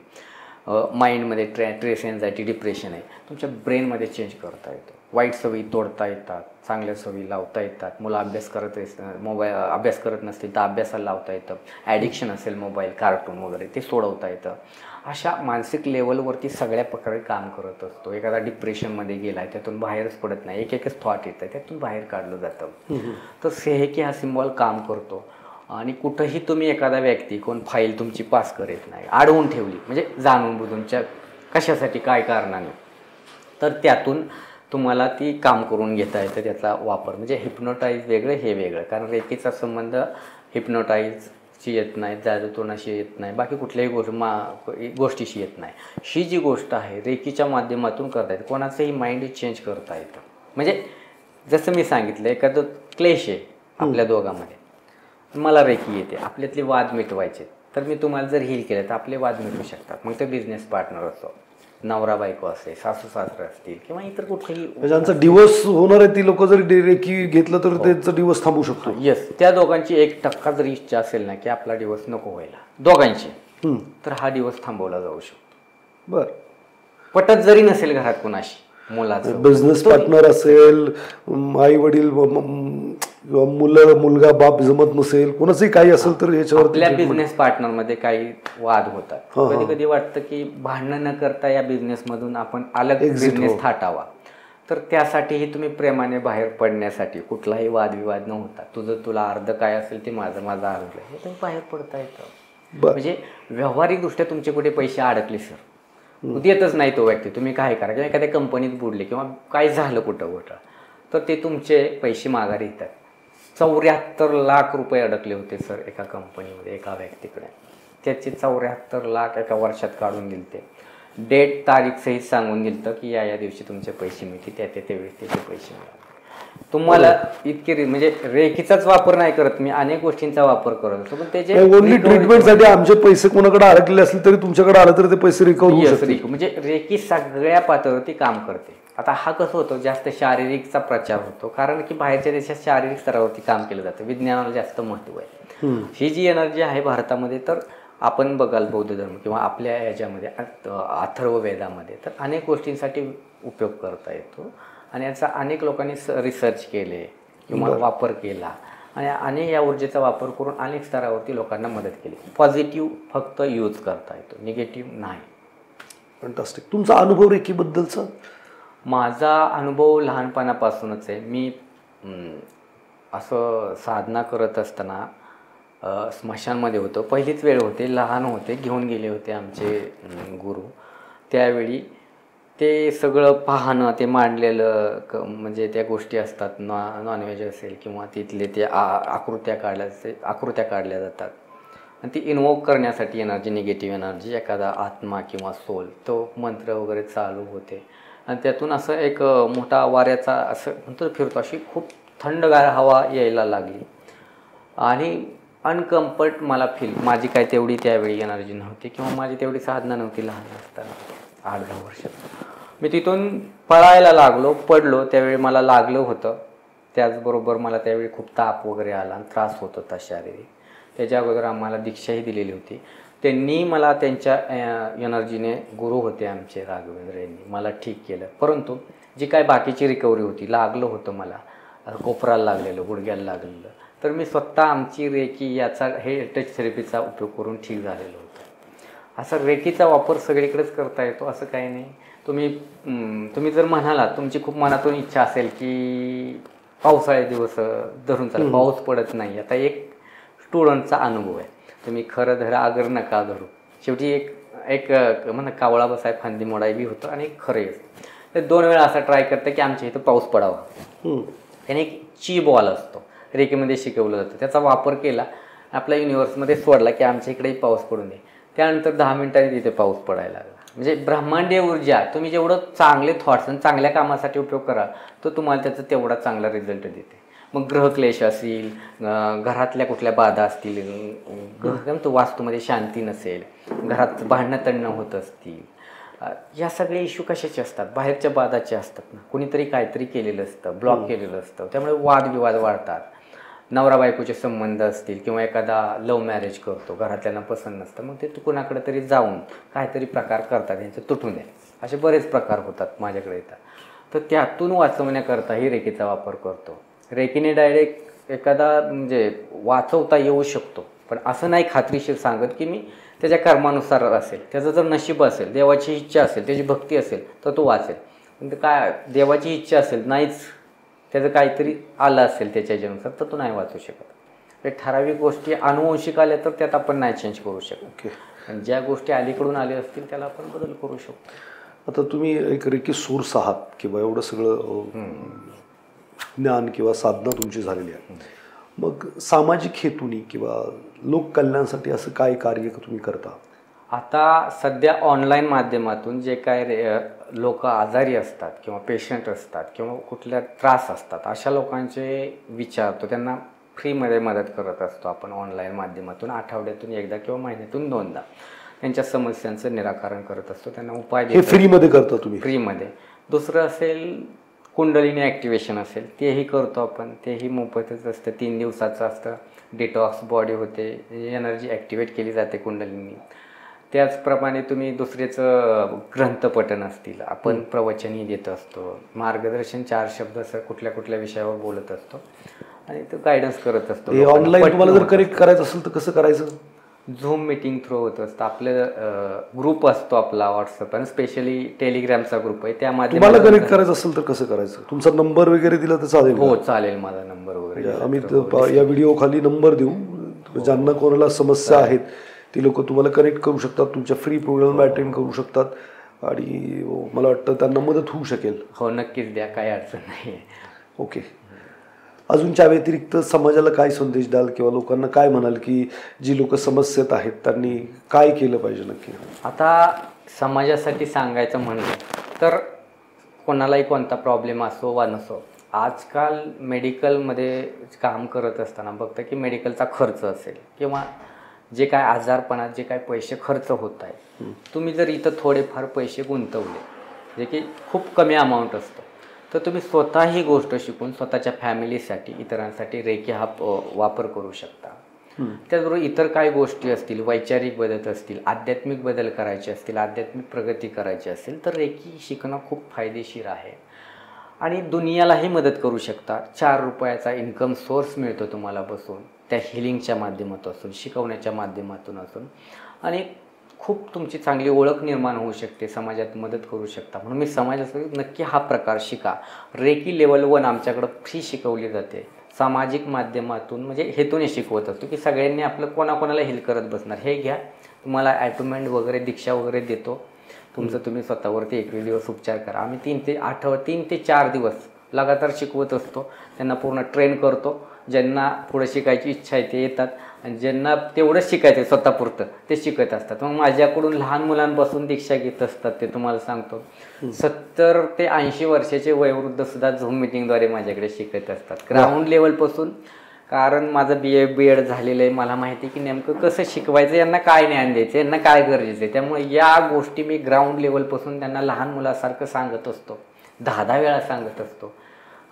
माइंडमध्ये ट्रेस एन्झायटी, डिप्रेशन आहे, तुमच्या ब्रेनमध्ये चेंज करता येतो. वाईट सवयी तोडता येतात, चांगल्या सवयी लावता येतात. मुलं अभ्यास करत नसतील तर अभ्यासाला लावता येतं. ॲडिक्शन असेल मोबाईल, कार्टून वगैरे, ते सोडवता येतं. अशा मानसिक लेवलवरती सगळ्या प्रकारे काम करत असतो. एखादा डिप्रेशनमध्ये गेला आहे, त्यातून बाहेरच पडत नाही, एकच थॉट येतं, त्यातून बाहेर काढलं जातं. तर सेहेकी हा सिम्बॉल काम करतो. आणि कुठंही तुम्ही एखादा व्यक्ती कोण फाईल तुमची पास करत नाही, अडवून ठेवली, म्हणजे जाणून बुजूनच्या कशासाठी काय कारणाने, तर त्यातून तुम्हाला ती काम करून घेता येतं. त्याचा वापर म्हणजे हिप्नोटाईज वेगळं, हे वेगळं. कारण रेकीचा संबंध हिप्नोटाईजशी येत नाही, जादूटोणाशी येत नाही, बाकी कुठल्याही गोष्टीशी येत नाही. ही जी गोष्ट आहे रेकीच्या माध्यमातून करता येते. कोणाचंही माइंड चेंज करता येतं. म्हणजे जसं मी सांगितलं, एखादं क्लेश आहे आपल्या दोघांमध्ये, मला रेकी येते, आपल्यातले वाद मिटवायचे, तर मी तुम्हाला जर हील केलं तर आपले वाद मिटवू शकतात. मग ते बिझनेस पार्टनर असो, नवरा बायको असेल, सासू सासरे असतील किंवा इतर कुठलेही ज्यांचा डिवोर्स होणार आहे ती लोक जरी रेकी घेतलं तर त्यांचा डिवोर्स थांबू शकतो. येस, त्या दोघांची 1% जरी इच्छा असेल ना की आपला डिवोर्स नको व्हायला दोघांची, तर हा डिवोर्स थांबवला जाऊ शकतो. बर, पटत जरी नसेल घरात कुणाशी, मुलाचं बिझनेस पार्टनर असेल, आई वडील, मुलगा बाप जमत नसेल, कोणाचंही काही असेल तर याच्यावर आपल्या बिझनेस पार्टनर मध्ये काही वाद होतात. कधी कधी वाटतं की भांडणं न करता या बिझनेस मधून आपण अलग बिझनेस थाटावा, तर त्यासाठीही तुम्ही प्रेमाने बाहेर पडण्यासाठी कुठलाही वादविवाद न होता, तुला अर्ध काय असेल ते माझं अर्ध, हे तुम्ही बाहेर पडता येतं. म्हणजे व्यावहारिकदृष्ट्या तुमचे कुठे पैसे अडकले सर, येतच नाही तो व्यक्ती, तुम्ही काय करा किंवा एखाद्या कंपनीत बुडले किंवा काय झालं कुठं तर ते तुमचे पैसे माघारी येतात. 74 लाख रुपये अडकले होते सर एका कंपनीमध्ये एका व्यक्तीकडे. त्याचे 74 लाख एका वर्षात काढून दिलते. डेट तारीख सहित सांगून दिलतं की या दिवशी तुमचे पैसे मिळतील, त्या वेळेस त्याचे पैसे मिळाले. तुम्हाला इतके म्हणजे रेखीचाच वापर नाही करत मी, अनेक गोष्टींचा वापर करत असतो, पण त्याचे ओनली ट्रीटमेंटसाठी आमचे पैसे कोणाकडे अडकले असले तरी तुमच्याकडे आले तर ते पैसे रिकव्हर होऊ शकतात. म्हणजे रेखी सगळ्या पातळीवरती काम करते. आता हा कसं होतो, जास्त शारीरिकचा प्रचार होतो कारण की बाहेरच्या देशात शारीरिक स्तरावरती काम केलं जातं, विज्ञानाला जास्त महत्त्व आहे. ही जी एनर्जी आहे भारतामध्ये, तर आपण बघाल बौद्ध धर्म किंवा आपल्या ह्याच्यामध्ये अथर्ववेदामध्ये तर अनेक गोष्टींसाठी उपयोग करता येतो आणि याचा अनेक लोकांनी रिसर्च केले किंवा वापर केला आणि या ऊर्जेचा वापर करून अनेक स्तरावरती लोकांना मदत केली. पॉझिटिव्ह फक्त यूज करता येतो, निगेटिव्ह नाही. फंटास्टिक. तुमचा अनुभव रेकीबद्दलचा? माझा अनुभव लहानपणापासूनच आहे. मी असं साधना करत असताना स्मशानमध्ये होतो, पहिलीच वेळ होते, लहान होते, घेऊन गेले होते आमचे गुरु. त्यावेळी ते सगळं पाहणं, ते मांडलेलं म्हणजे त्या गोष्टी असतात, नॉनव्हेज असेल किंवा तिथले ते आकृत्या काढल्या जातात आणि ती इन्व्होक करण्यासाठी एनर्जी, निगेटिव्ह एनर्जी, एखादा आत्मा किंवा सोल, तो मंत्र वगैरे चालू होते आणि त्यातून असं एक मोठा वाऱ्याचा असं म्हणतो फिरतो, अशी खूप थंडगार हवा यायला लागली आणि अनकम्फर्ट मला फील. माझी काय तेवढी त्यावेळी एनर्जी नव्हती किंवा माझी तेवढी साधना नव्हती लहान असताना 8-10 वर्षात. मी तिथून पळायला लागलो, पडलो, त्यावेळी मला लागलं होतं. त्याचबरोबर मला त्यावेळी खूप ताप वगैरे आला आणि त्रास होत होता शारीरिक. त्याच्या अगोदर आम्हाला दीक्षाही दिलेली होती. त्यांनी मला त्यांच्या एनर्जीने, गुरु होते आमचे राघवेंद्र यांनी मला ठीक केलं. परंतु जी काय बाकीची रिकव्हरी होती, लागलं होतं मला, कोपराला लागलेलं, गुडघ्याला लागलेलं, तर मी स्वतः आमची रेकी याचा हे टच थेरपीचा उपयोग करून ठीक झालेलो होतो. असं रेकीचा वापर सगळीकडेच करता येतो असं काही नाही. तुम्ही जर म्हणालात, तुमची खूप मनातून इच्छा असेल की पावसाळे दिवस धरून चालू, पाऊस पडत नाही, आता एक स्टुडंटचा अनुभव आहे, तुम्ही खरं धरा अगर नका धरू, शेवटी एक म्हणा कावळा बसाय फांदी मोडाय बी होतं आणि एक खरं असतं. तर 2 वेळा असा ट्राय करतं की आमच्या इथं पाऊस पडावा. त्याने एक ची बॉल असतो, रेकीमध्ये शिकवलं जातं, त्याचा वापर केला, आपल्या युनिव्हर्समध्ये सोडला की आमच्या इकडेही पाऊस पडू नये. त्यानंतर 10 मिनिटांनी तिथे पाऊस पडायला लागला. म्हणजे ब्रह्मांडीय ऊर्जा तुम्ही जेवढं चांगले थॉट्स आणि चांगल्या कामासाठी उपयोग करा, तर तुम्हाला त्याचा तेवढा चांगला रिझल्ट देते. मग ग्रहक्लेश असेल, घरातल्या कुठल्या बाधा असतील, वास्तूमध्ये शांती नसेल, घरात भांडणं तणणं होत असतील, या सगळे इश्यू कशाचे असतात, बाहेरच्या बाधाचे असतात ना, कुणीतरी काहीतरी केलेलं असतं, ब्लॉक केलेलं असतं, त्यामुळे वादविवाद वाढतात. नवरा बायकोचे संबंध असतील किंवा एखादा लव्ह मॅरेज करतो, घरातल्यांना पसंत नसतं, मग ते कुणाकडे तरी जाऊन काहीतरी प्रकार करतात, यांचं तुटून द्या, असे बरेच प्रकार होतात माझ्याकडे येतात. तर त्यातून वाचवण्याकरता ही रेकीचा वापर करतो. रेकीने डायरेक्ट एखादा म्हणजे वाचवता येऊ शकतो, पण असं नाही खात्रीशीर सांगत की मी त्याच्या कर्मानुसार असेल, त्याचं जर नशीब असेल, देवाची इच्छा असेल, त्याची भक्ती असेल तर तो वाचेल. पण काय देवाची इच्छा असेल, नाहीच त्याचं काहीतरी आलं असेल त्याच्या ह्याच्यानुसार, तर तो नाही वाचू शकत. ठराविक गोष्टी अनुवंशिक आल्या तर त्यात आपण नाही चेंज करू शकत, आणि ज्या गोष्टी अलीकडून आल्या असतील त्याला आपण बदल करू शकतो. आता तुम्ही एक रेकी सोर्स आहात किंवा एवढं सगळं ज्ञान किंवा साधना तुमची झालेली आहे, मग सामाजिक हेतूनी किंवा लोककल्याणासाठी असं काय कार्य तुम्ही करता? आता सध्या ऑनलाईन माध्यमातून जे काय लोक आजारी असतात किंवा पेशंट असतात किंवा कुठल्या त्रास असतात, अशा लोकांचे विचारतो, त्यांना फ्रीमध्ये मदत करत असतो आपण ऑनलाईन माध्यमातून, आठवड्यातून एकदा किंवा महिन्यातून 2दा. त्यांच्या समस्यांचं निराकरण करत असतो, त्यांना उपाय हे फ्रीमध्ये करता तुम्ही? फ्रीमध्ये. दुसरं असेल कुंडलिनी ॲक्टिवेशन असेल, तेही करतो आपण, तेही मोफतच असतं, 3 दिवसाचं असतं. डिटॉक्स बॉडी होते, एनर्जी ॲक्टिवेट केली जाते कुंडलिनी. त्याचप्रमाणे तुम्ही दुसरेचं ग्रंथपठण असतील, आपण प्रवचनही देत असतो, मार्गदर्शन 4 शब्द असं कुठल्या कुठल्या विषयावर बोलत असतो आणि तो गायडन्स करत असतो. ऑनलाईन तुम्हाला जर कनेक्ट करायचं असेल तर कसं करायचं? झूम मीटिंग थ्रू होत असतं. आपलं ग्रुप असतो आपला व्हॉट्सअप आणि स्पेशली टेलिग्रामचा ग्रुप आहे, त्या तुम्हाला माध्यमातून कनेक्ट करायचं असेल तर कसं करायचं? तुमचा नंबर वगैरे दिला तर चालेल? हो चालेल, माझा नंबर वगैरे आम्ही या व्हिडिओ खाली नंबर देऊ. ज्यांना कोणाला समस्या आहेत ती लोक तुम्हाला कनेक्ट करू शकतात, तुमच्या फ्री प्रोग्राम अटेंड करू शकतात आणि मला वाटतं त्यांना मदत होऊ शकेल. हो नक्कीच द्या, काही अडचण नाही. ओके. अजूनच्या व्यतिरिक्त समाजाला काय संदेश द्याल किंवा लोकांना काय म्हणाल की जी लोक समस्येत आहेत त्यांनी काय केलं पाहिजे नक्की? आता समाजासाठी सांगायचं म्हणलं तर कोणालाही कोणता प्रॉब्लेम असो वा नसो, आजकाल मेडिकलमध्ये काम करत असताना बघता की मेडिकलचा खर्च असेल किंवा जे काय आजारपणात जे काय पैसे खर्च होत आहे, तुम्ही जर इथं थोडेफार पैसे गुंतवले, जे की खूप कमी अमाऊंट असतं, तर तुम्ही स्वतः ही गोष्ट शिकून स्वतःच्या फॅमिलीसाठी, इतरांसाठी रेकी हा वापर करू शकता. त्याचबरोबर इतर काही गोष्टी असतील, वैचारिक बदल असतील, आध्यात्मिक बदल करायचे असतील, आध्यात्मिक प्रगती करायची असेल तर रेकी शिकणं खूप फायदेशीर आहे आणि दुनियालाही मदत करू शकता. 4 रुपयाचा इन्कम सोर्स मिळतो तुम्हाला बसून, त्या हिलिंगच्या माध्यमातून असून, शिकवण्याच्या माध्यमातून असून, आणि खूप तुमची चांगली ओळख निर्माण होऊ शकते, समाजात मदत करू शकता. म्हणून मी समाजासाठी नक्की हा प्रकार शिका. रेकी लेवल 1 आमच्याकडं फ्री शिकवली जाते, सामाजिक माध्यमातून, म्हणजे हेतूने शिकवत असतो की सगळ्यांनी आपलं कोणाकोणाला हेल्प करत बसणार, हे घ्या, तुम्हाला ॲटोमेंट वगैरे दीक्षा वगैरे देतो, तुमचं तुम्ही स्वतःवरती 21 दिवस उपचार करा. आम्ही 3 ते 4 दिवस लगातार शिकवत असतो, त्यांना पूर्ण ट्रेन करतो. ज्यांना पुढे शिकायची इच्छा आहे ते येतात आणि ज्यांना तेवढंच शिकायचं स्वतःपुरतं ते शिकत असतात. मग माझ्याकडून लहान मुलांपासून दीक्षा घेत असतात, ते तुम्हाला सांगतो 70 ते 80 वर्षाचे वयोवृद्धसुद्धा झूम मिटिंगद्वारे माझ्याकडे शिकत असतात, ग्राउंड लेवलपासून. कारण माझं BA-BEd झालेलं आहे, मला माहिती आहे की नेमकं कसं शिकवायचं, यांना काय ज्ञान द्यायचं, यांना काय गरजेचं आहे. त्यामुळे या गोष्टी मी ग्राउंड लेवलपासून त्यांना लहान मुलासारखं सांगत असतो, 10-10 वेळा सांगत असतो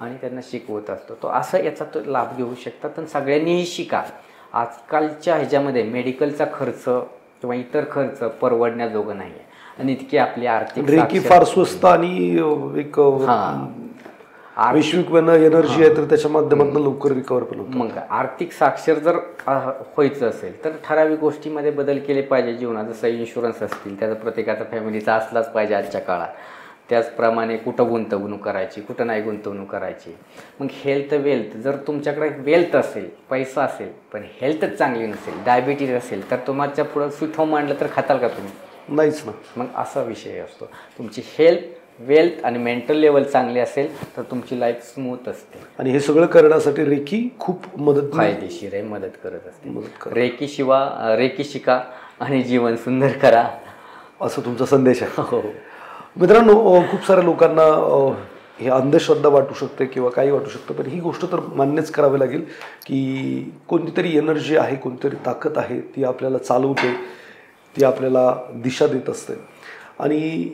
आणि त्यांना शिकवत असतो. तो असं याचा तो लाभ घेऊ शकतात आणि सगळ्यांनीही शिका. आजकालच्या ह्याच्यामध्ये मेडिकलचा खर्च किंवा इतर खर्च परवडण्याजोगं नाही आहे आणि इतकी आपली आर्थिक रेकी फार स्वस्त आणि एक वैश्विक एनर्जी आहे, तर त्याच्या माध्यमातून लवकर रिकवर पण होतं. मग आर्थिक साक्षर जर व्हायचं असेल तर ठराविक गोष्टीमध्ये बदल केले पाहिजे जीवनात. जसं इन्शुरन्स असतील, त्याचा प्रत्येकाचा फॅमिलीचा असलाच पाहिजे आजच्या काळात. त्याचप्रमाणे कुठं गुंतवणूक करायची, कुठं नाही गुंतवणूक करायची. मग हेल्थ वेल्थ, जर तुमच्याकडे वेल्थ असेल, पैसा असेल, पण हेल्थच चांगली नसेल, डायबिटीज असेल, तर तुम्हाला पुढं स्वीट होम आणलं तर खाताल का तुम्ही? नाहीच ना. मग असा विषय असतो. तुमची हेल्थ, वेल्थ आणि मेंटल लेवल चांगली असेल तर तुमची लाईफ स्मूथ असते. आणि हे सगळं करण्यासाठी रेकी खूप फायदेशीर आहे, मदत करत असते. रेकी शिका आणि जीवन सुंदर करा, असं तुमचा संदेश आहे. हो मित्रांनो, खूप साऱ्या लोकांना हे अंधश्रद्धा वाटू शकते किंवा काही वाटू शकतं, पण ही गोष्ट तर मान्यच करावी लागेल की कोणतीतरी एनर्जी आहे, कोणतीतरी ताकद आहे, ती आपल्याला चालवते, ती आपल्याला दिशा देत असते. आणि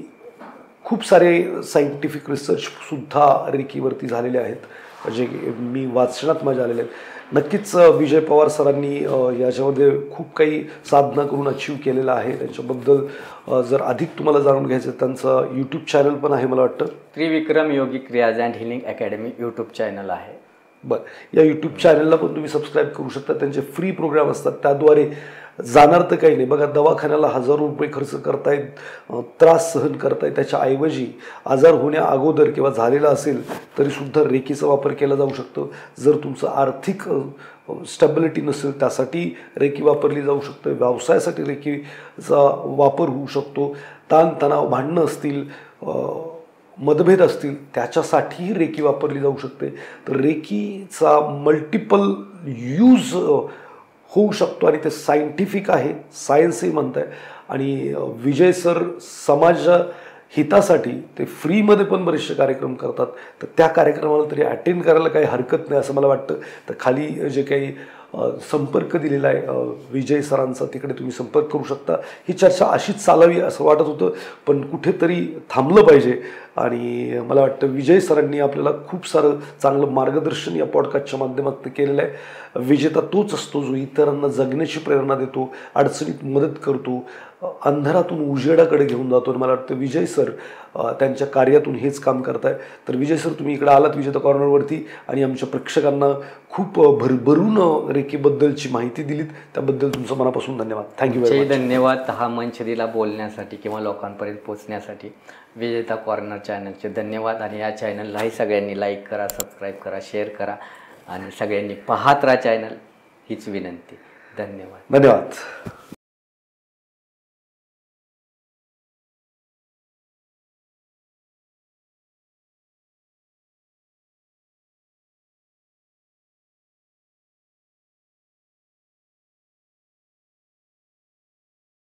खूप सारे सायंटिफिक रिसर्चसुद्धा रेकीवरती झालेले आहेत, जे मी वाचनात माझ्या आलेले आहेत. नक्कीच विजय पवार सरांनी याच्यामध्ये खूप काही साधना करून अचीव केलेलं आहे. त्यांच्याबद्दल जर अधिक तुम्हाला जाणून घ्यायचं, त्यांचं यूट्यूब चॅनल पण आहे, मला वाटतं Trivikram Yogi Kriyas and healing academy YouTube channel आहे. बरं, या यूट्यूब चॅनलला पण तुम्ही सबस्क्राईब करू शकता. त्यांचे फ्री प्रोग्राम असतात, त्याद्वारे जाणार तर काही नाही. बघा, दवाखान्याला हजारो रुपये खर्च करतायत, त्रास सहन करतायत, त्याच्याऐवजी आजार होण्या अगोदर किंवा झालेला असेल तरीसुद्धा रेकीचा वापर केला जाऊ शकतो. जर तुमचं आर्थिक स्टॅबिलिटी नसेल त्यासाठी रेकी वापरली जाऊ शकते, व्यवसायासाठी रेकीचा वापर होऊ शकतो, ताणतणाव, भांडणं असतील, मतभेद असतील, त्याच्यासाठीही रेकी वापरली जाऊ शकते. तर रेकीचा मल्टिपल यूज होऊ शकतो आणि ते सायंटिफिक आहे, सायन्सही म्हणत आहे. आणि विजय सर समाज हितासाठी ते फ्रीमध्ये पण बरेचसे कार्यक्रम करतात, तर त्या कार्यक्रमाला तरी अटेंड करायला काही हरकत नाही असं मला वाटतं. तर खाली जे काही संपर्क दिलेला आहे विजय सरांचा, तिकडे तुम्ही संपर्क करू शकता. ही चर्चा अशीच चालावी असं वाटत होतं, पण कुठेतरी थांबलं पाहिजे. आणि मला वाटतं विजय सरांनी आपल्याला खूप सारं चांगलं मार्गदर्शन या पॉडकास्टच्या माध्यमातून केलेलं आहे. विजेता तोच असतो जो इतरांना जगण्याची प्रेरणा देतो, अडचणीत मदत करतो, अंधारातून उजेडाकडे घेऊन जातो. आणि मला वाटतं विजय सर त्यांच्या कार्यातून हेच काम करत आहे. तर विजय सर, तुम्ही इकडे आलात विजेता कॉर्नरवरती आणि आमच्या प्रेक्षकांना खूप भरभरून रेकीबद्दलची माहिती दिलीत, त्याबद्दल तुमचं मनापासून धन्यवाद. Thank you very much. धन्यवाद हा मंच दिला बोलण्यासाठी किंवा लोकांपर्यंत पोहोचण्यासाठी. विजेता कॉर्नर चॅनलचे धन्यवाद. आणि या चॅनललाही सगळ्यांनी लाईक करा, सबस्क्राईब करा, शेअर करा आणि सगळ्यांनी पाहत राहा चॅनल, हीच विनंती. धन्यवाद. धन्यवाद.